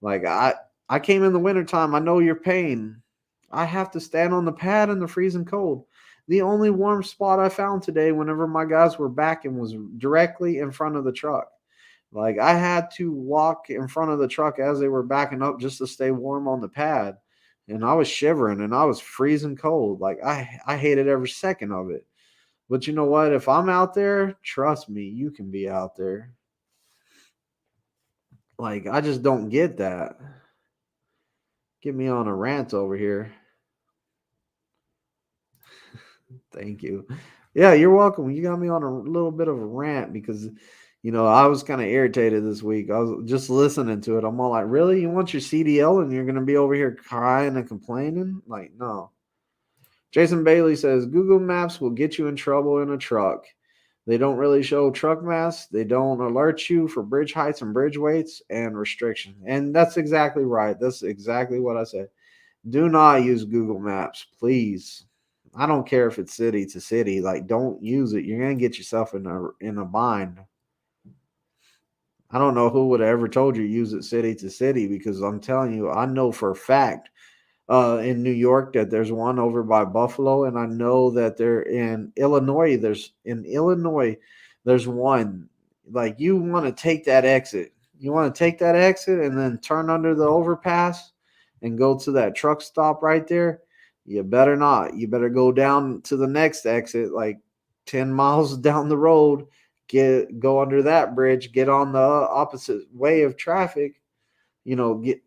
Like I came in the wintertime. I know your pain. I have to stand on the pad in the freezing cold. The only warm spot I found today, whenever my guys were backing, was directly in front of the truck. Like I had to walk in front of the truck as they were backing up just to stay warm on the pad. And I was shivering and I was freezing cold. Like I hated every second of it. But you know what? If I'm out there, trust me, you can be out there. Like I just don't get that. Get me on a rant over here. Thank you. Yeah, you're welcome. You got me on a little bit of a rant because, I was kind of irritated this week. I was just listening to it. I'm all like, really? You want your CDL and you're going to be over here crying and complaining? Like, no. Jason Bailey says Google Maps will get you in trouble in a truck. They don't really show truck mass. They don't alert you for bridge heights and bridge weights and restriction. And that's exactly right. That's exactly what I said. Do not use Google Maps, please. I don't care if it's city to city. Like, don't use it. You're gonna get yourself in a bind. I don't know who would have ever told you use it city to city because I'm telling you, I know for a fact in New York that there's one over by Buffalo, and I know that they're in Illinois. There's one. Like you want to take that exit. You want to take that exit and then turn under the overpass and go to that truck stop right there. You better not. You better go down to the next exit, like 10 miles down the road. Go under that bridge. Get on the opposite way of traffic. Get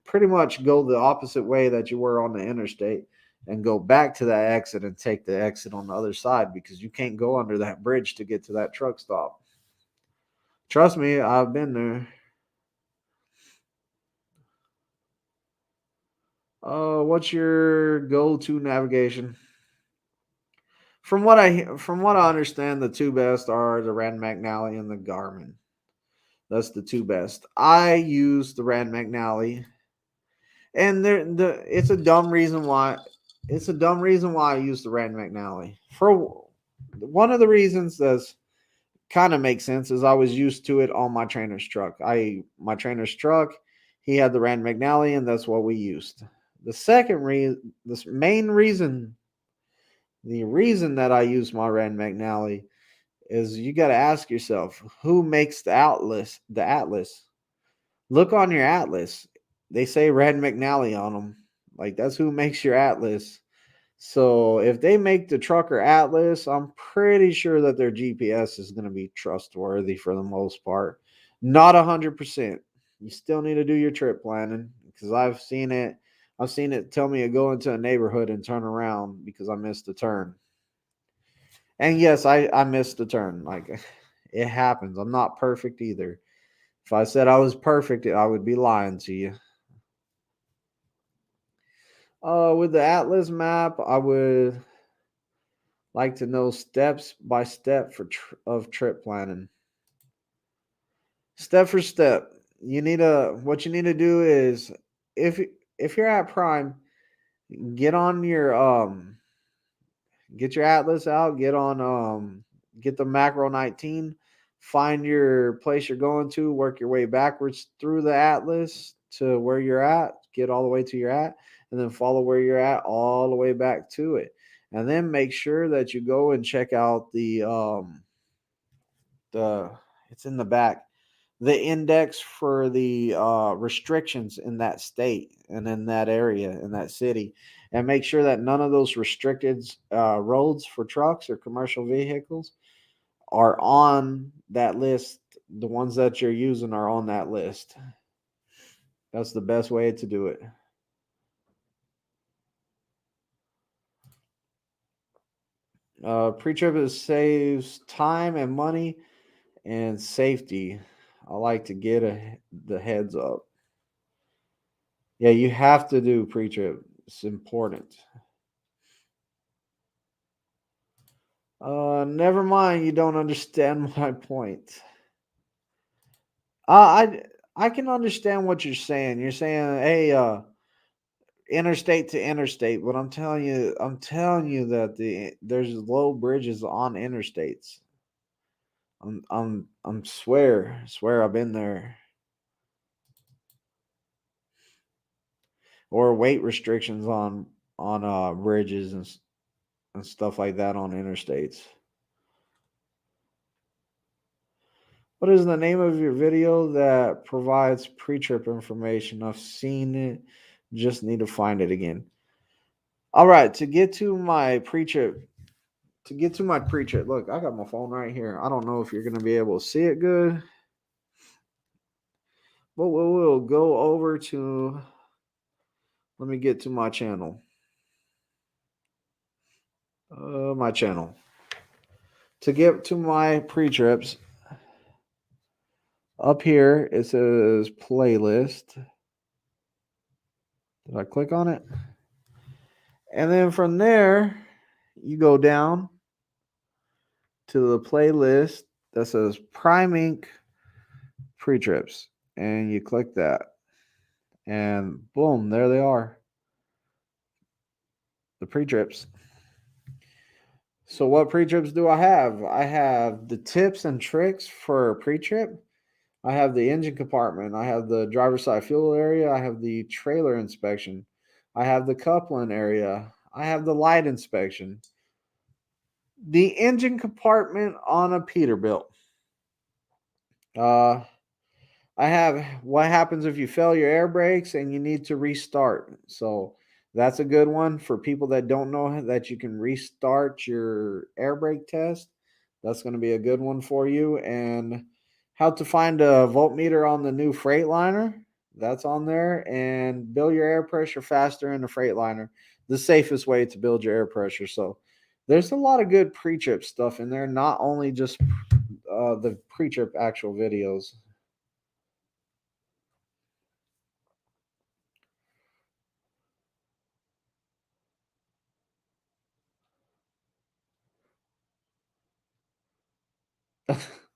pretty much go the opposite way that you were on the interstate and go back to that exit and take the exit on the other side because you can't go under that bridge to get to that truck stop. Trust me, I've been there. What's your go-to navigation? From what I understand, the two best are the Rand McNally and the Garmin. That's the two best. I use the Rand McNally, and it's a dumb reason why. It's a dumb reason why I use the Rand McNally. For one of the reasons that's kind of makes sense is I was used to it on my trainer's truck. My trainer's truck, he had the Rand McNally, and that's what we used. The second reason, the reason that I use my Rand McNally is you got to ask yourself, who makes the atlas? The atlas. Look on your atlas. They say Rand McNally on them. Like that's who makes your atlas. So if they make the trucker atlas, I'm pretty sure that their GPS is going to be trustworthy for the most part. Not 100%. You still need to do your trip planning because I've seen it. I've seen it tell me to go into a neighborhood and turn around because I missed a turn. And yes, I missed a turn. Like it happens. I'm not perfect either. If I said I was perfect, I would be lying to you. With the Atlas map, I would like to know steps by step of trip planning. Step for step. What you need to do is if you're at Prime, get on your get your Atlas out, get the macro 19, find your place you're going to, work your way backwards through the Atlas to where you're at, get all the way to your at, and then follow where you're at all the way back to it. And then make sure that you go and check out the it's in the back, the index for the restrictions in that state and in that area, in that city, and make sure that none of those restricted roads for trucks or commercial vehicles are on that list. The ones that you're using are on that list. That's the best way to do it. Pre-trip saves time and money and safety. I like to get the heads up. Yeah, you have to do pre-trip. It's important. Never mind. You don't understand my point. I can understand what you're saying. You're saying, hey, interstate to interstate, but I'm telling you that there's low bridges on interstates. I'm swear I've been there. Or weight restrictions on bridges and stuff like that on interstates. What is the name of your video that provides pre-trip information? I've seen it, just need to find it again. All right, to get to my pre-trip, look, I got my phone right here. I don't know if you're going to be able to see it good, but we'll go over to, let me get to my channel. To get to my pre-trips, up here it says playlist. Did I click on it? And then from there, you go down to the playlist that says Prime Inc. Pre-trips, and you click that, and boom, there they are, the pre-trips. So what pre-trips do I have? I have the tips and tricks for pre-trip. I have the engine compartment. I have the driver's side fuel area. I have the trailer inspection. I have the coupling area. I have the light inspection. The engine compartment on a Peterbilt. I have what happens if you fail your air brakes and you need to restart. So that's a good one for people that don't know that you can restart your air brake test. That's going to be a good one for you. And how to find a voltmeter on the new Freightliner. That's on there. And build your air pressure faster in the Freightliner. The safest way to build your air pressure. So there's a lot of good pre-trip stuff in there, not only just the pre-trip actual videos.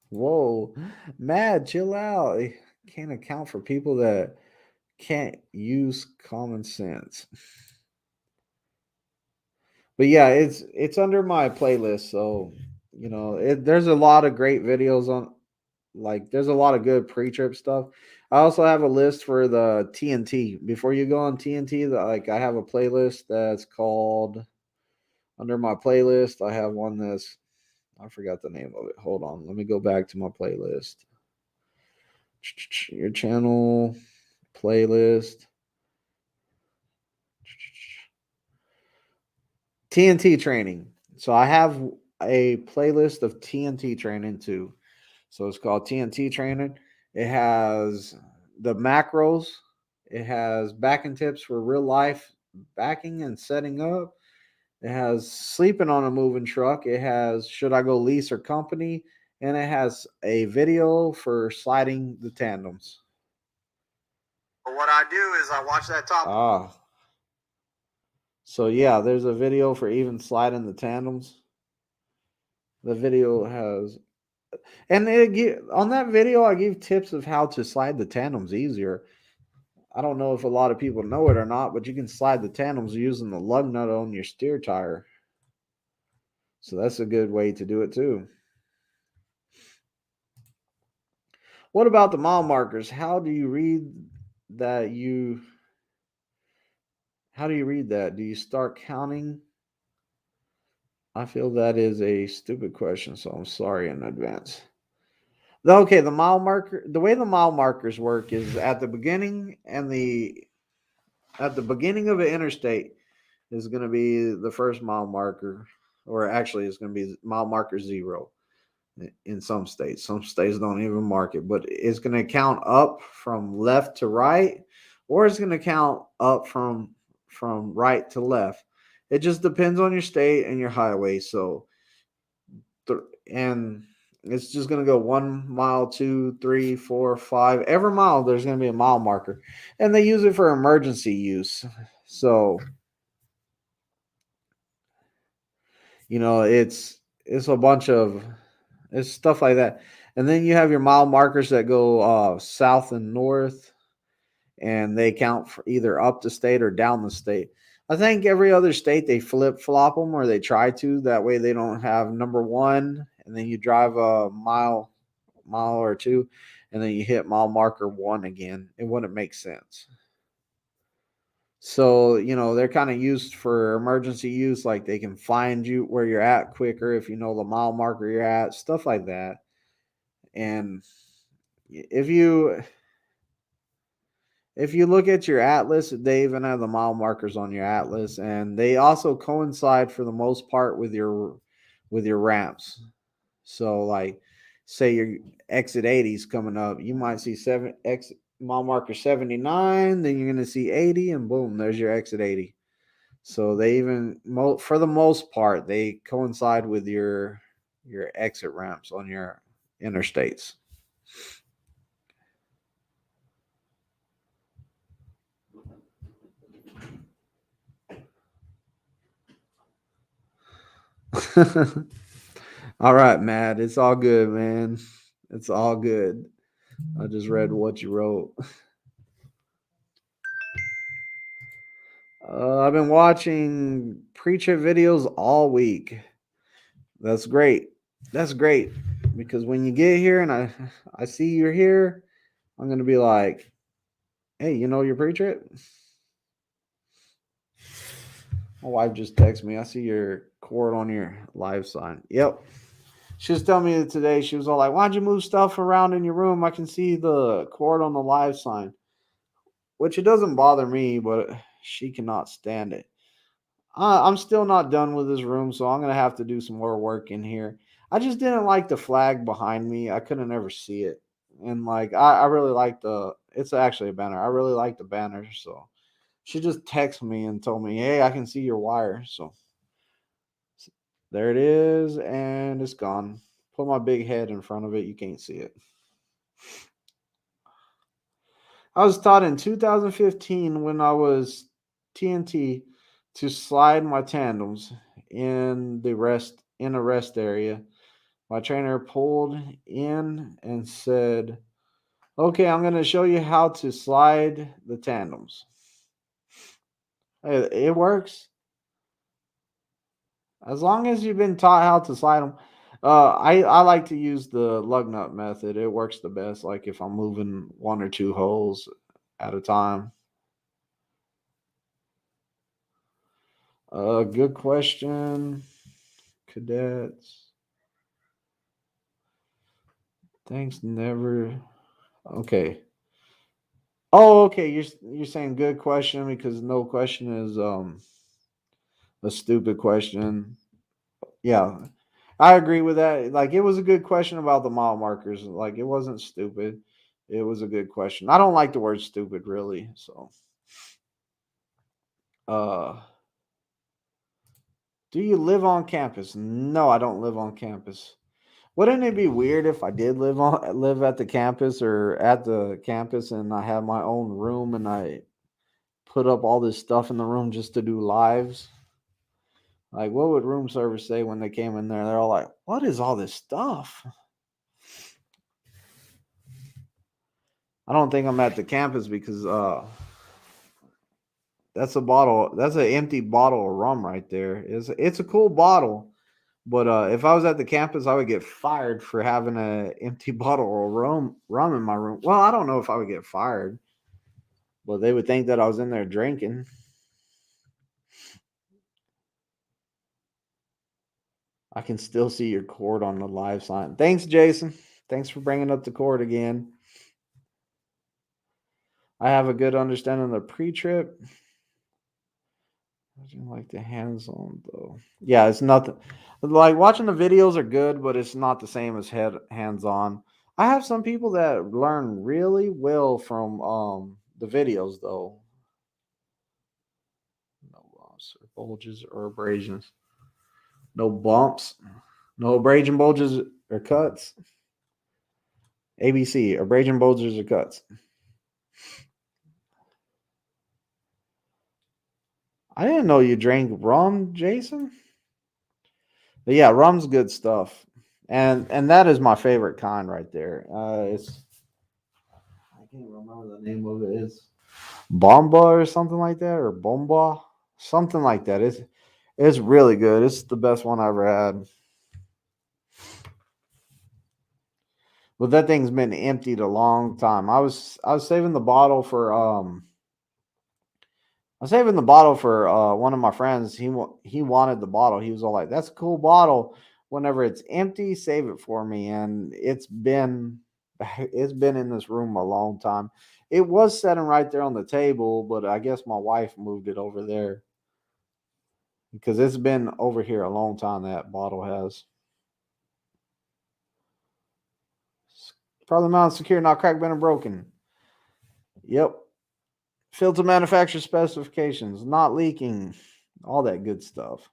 Whoa, Mad, chill out. I can't account for people that can't use common sense. But yeah, it's under my playlist, so there's a lot of great videos on, like, there's a lot of good pre-trip stuff. I also have a list for the TNT. Before you go on TNT, like, I have a playlist that's called, under my playlist, I have one that's, I forgot the name of it. Hold on, let me go back to my playlist. Your channel playlist. TNT training. So I have a playlist of TNT training too. So it's called TNT training. It has the macros. It has backing tips for real life backing and setting up. It has sleeping on a moving truck. It has should I go lease or company, and it has a video for sliding the tandems. But what I do is I watch that top. So yeah, there's a video for even sliding the tandems. The video has, and on that video I give tips of how to slide the tandems easier. I don't know if a lot of people know it or not, but you can slide the tandems using the lug nut on your steer tire. So that's a good way to do it too. What about the mile markers? How do you read that? How do you read that? Do you start counting? I feel that is a stupid question, so I'm sorry in advance. Okay, the mile marker, the way the mile markers work is at the beginning of an interstate is going to be the first mile marker, or actually it's going to be mile marker 0 in some states. Some states don't even mark it, but it's going to count up from left to right, or it's going to count up from right to left. It just depends on your state and your highway. So, and it's just going to go 1 mile, 2, 3, 4, 5. Every mile, there's going to be a mile marker, and they use it for emergency use. So, it's a bunch of it's stuff like that. And then you have your mile markers that go south and north. and they count for either up the state or down the state. I think every other state they flip flop them, or they try to. That way they don't have number one, and then you drive a mile or two, and then you hit mile marker 1 again. It wouldn't make sense. So, they're kind of used for emergency use, like they can find you where you're at quicker if you know the mile marker you're at, stuff like that. And if you look at your atlas, they even have the mile markers on your atlas, and they also coincide for the most part with your ramps. So, like, say your exit 80 is coming up, you might see mile marker 79, then you're going to see 80, and boom, there's your exit 80. So they even, for the most part, they coincide with your exit ramps on your interstates. All right, Matt. It's all good, man. It's all good. I just read what you wrote. I've been watching preacher videos all week. That's great. That's great. Because when you get here and I see you're here, I'm going to be like, hey, your preacher? My wife just texted me. I see your cord on your live sign. Yep. She was telling me today, she was all like, why'd you move stuff around in your room? I can see the cord on the live sign. Which it doesn't bother me, but she cannot stand it. I'm still not done with this room, so I'm going to have to do some more work in here. I just didn't like the flag behind me. I couldn't ever see it. And like, I really like it's actually a banner. I really like the banner. So she just texted me and told me, hey, I can see your wire. So there it is. And it's gone. Put my big head in front of it. You can't see it. I was taught in 2015 when I was TNT to slide my tandems in a rest area. My trainer pulled in and said, okay, I'm going to show you how to slide the tandems. It works. As long as you've been taught how to slide them. I like to use the lug nut method. It works the best, like if I'm moving 1 or 2 holes at a time. Good question, cadets. Thanks, never. Okay. Oh, okay. You're saying good question because no question is a stupid question. Yeah, I agree with that. Like, it was a good question about the mile markers. Like, it wasn't stupid. It was a good question. I don't like the word stupid, really. So, do you live on campus? No, I don't live on campus. Wouldn't it be weird if I did live at the campus or at the campus and I have my own room and I put up all this stuff in the room just to do lives? Like, what would room service say when they came in there? They're all like, what is all this stuff? I don't think I'm at the campus because that's an empty bottle of rum right there. It's a cool bottle. But if I was at the campus, I would get fired for having an empty bottle of rum in my room. Well, I don't know if I would get fired, but they would think that I was in there drinking. I can still see your cord on the live sign. Thanks, Jason. Thanks for bringing up the cord again. I have a good understanding of the pre-trip. I do like the hands-on though. Yeah, it's nothing. Like, watching the videos are good, but it's not the same as hands-on. I have some people that learn really well from the videos though. No bumps or bulges or abrasions. No bumps. No abrasion, bulges, or cuts. ABC, abrasion, bulges, or cuts. I didn't know you drank rum, Jason. But yeah, rum's good stuff. And that is my favorite kind right there. I can't remember the name of it. Bomba or something like that, or Bomba, something like that. It's really good. It's the best one I ever had. But that thing's been emptied a long time. I was saving the bottle for I was saving the bottle for one of my friends. He wanted the bottle. He was all like, "That's a cool bottle. Whenever it's empty, save it for me." And it's been in this room a long time. It was sitting right there on the table, but I guess my wife moved it over there because it's been over here a long time. That bottle has. Probably mounted secure, not cracked, bent, or broken. Yep. Filter manufacturer specifications, not leaking, all that good stuff.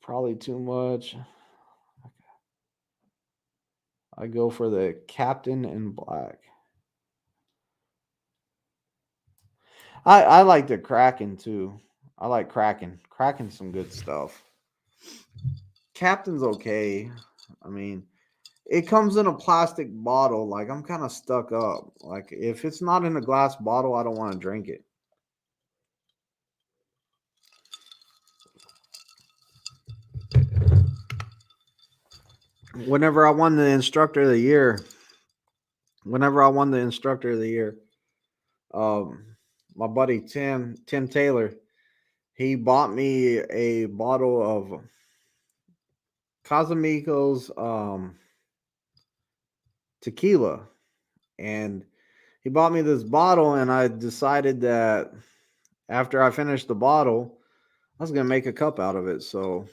Probably too much. I go for the Captain in Black. I like the Kraken too. I like Kraken. Kraken's some good stuff. Captain's okay. I mean, it comes in a plastic bottle. Like, I'm kind of stuck up. Like, if it's not in a glass bottle, I don't want to drink it. Whenever I won the instructor of the year, um, my buddy Tim Taylor, he bought me a bottle of Casamigos tequila, and he bought me this bottle, and I decided that after I finished the bottle, I was gonna make a cup out of it. So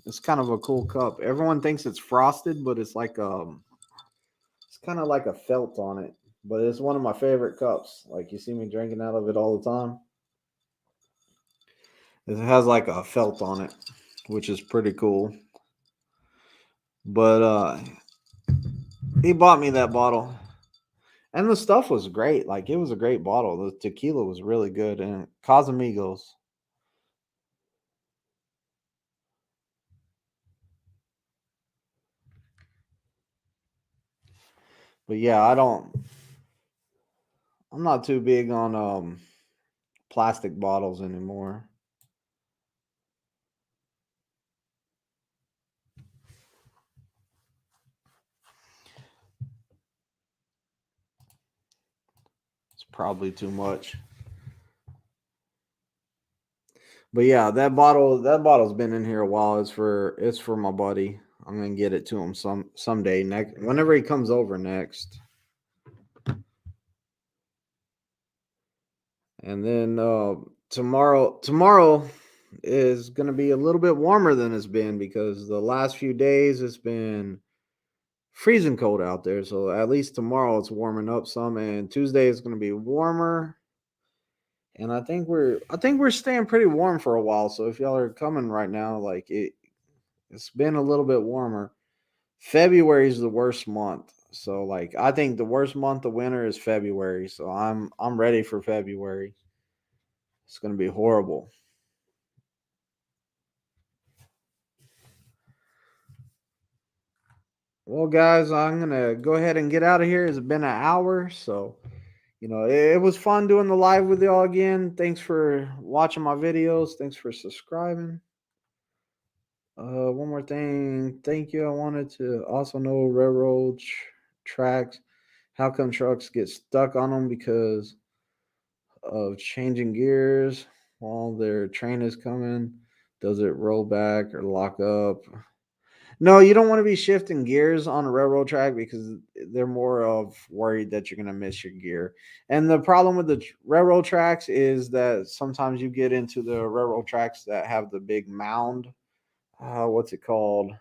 it's kind of a cool cup. Everyone thinks it's frosted, but it's like it's kind of like a felt on it. But it's one of my favorite cups. Like, you see me drinking out of it all the time. It has like a felt on it, which is pretty cool. But he bought me that bottle. And the stuff was great. Like, it was a great bottle. The tequila was really good. And Casamigos. But yeah, I'm not too big on plastic bottles anymore. It's probably too much. But yeah, that bottle's been in here a while. It's for my buddy. I'm gonna get it to him someday next whenever he comes over next. And then tomorrow is gonna be a little bit warmer than it's been because the last few days it's been freezing cold out there. So at least tomorrow it's warming up some, and Tuesday is gonna be warmer. And I think we're staying pretty warm for a while. So if y'all are coming right now, like it's been a little bit warmer. February is the worst month. So, like, I think the worst month of winter is February. So I'm ready for February. It's gonna be horrible. Well, guys, I'm gonna go ahead and get out of here. It's been an hour, so it was fun doing the live with y'all again. Thanks for watching my videos. Thanks for subscribing. One more thing. Thank you. I wanted to also know railroad tracks. How come trucks get stuck on them because of changing gears while their train is coming? Does it roll back or lock up? No, you don't want to be shifting gears on a railroad track because they're more of worried that you're going to miss your gear. And the problem with the railroad tracks is that sometimes you get into the railroad tracks that have the big mound. What's it called?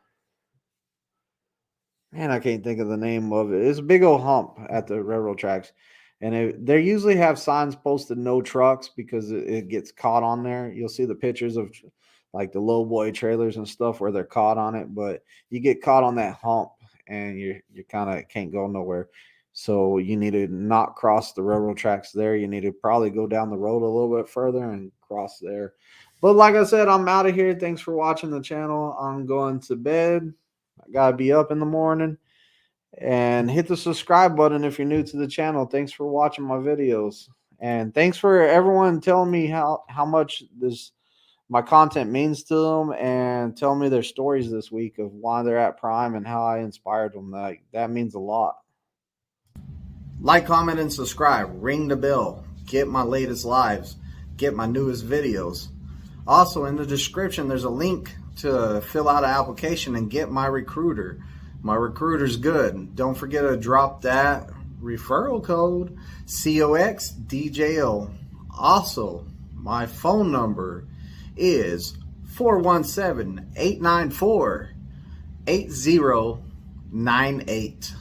Man, I can't think of the name of it. It's a big old hump at the railroad tracks, and they usually have signs posted "No trucks" because it gets caught on there. You'll see the pictures of like the low boy trailers and stuff where they're caught on it, but you get caught on that hump, and you kind of can't go nowhere. So you need to not cross the railroad tracks there. You need to probably go down the road a little bit further and cross there. But like I said, I'm out of here. Thanks for watching the channel. I'm going to bed. I gotta be up in the morning. And hit the subscribe button if you're new to the channel. Thanks for watching my videos. And thanks for everyone telling me how much my content means to them, and telling me their stories this week of why they're at Prime and how I inspired them. That means a lot. Like, comment, and subscribe. Ring the bell. Get my latest lives. Get my newest videos. Also, in the description, there's a link to fill out an application and get my recruiter. My recruiter's good. Don't forget to drop that referral code, COXDJO. Also, my phone number is 417-894-8098.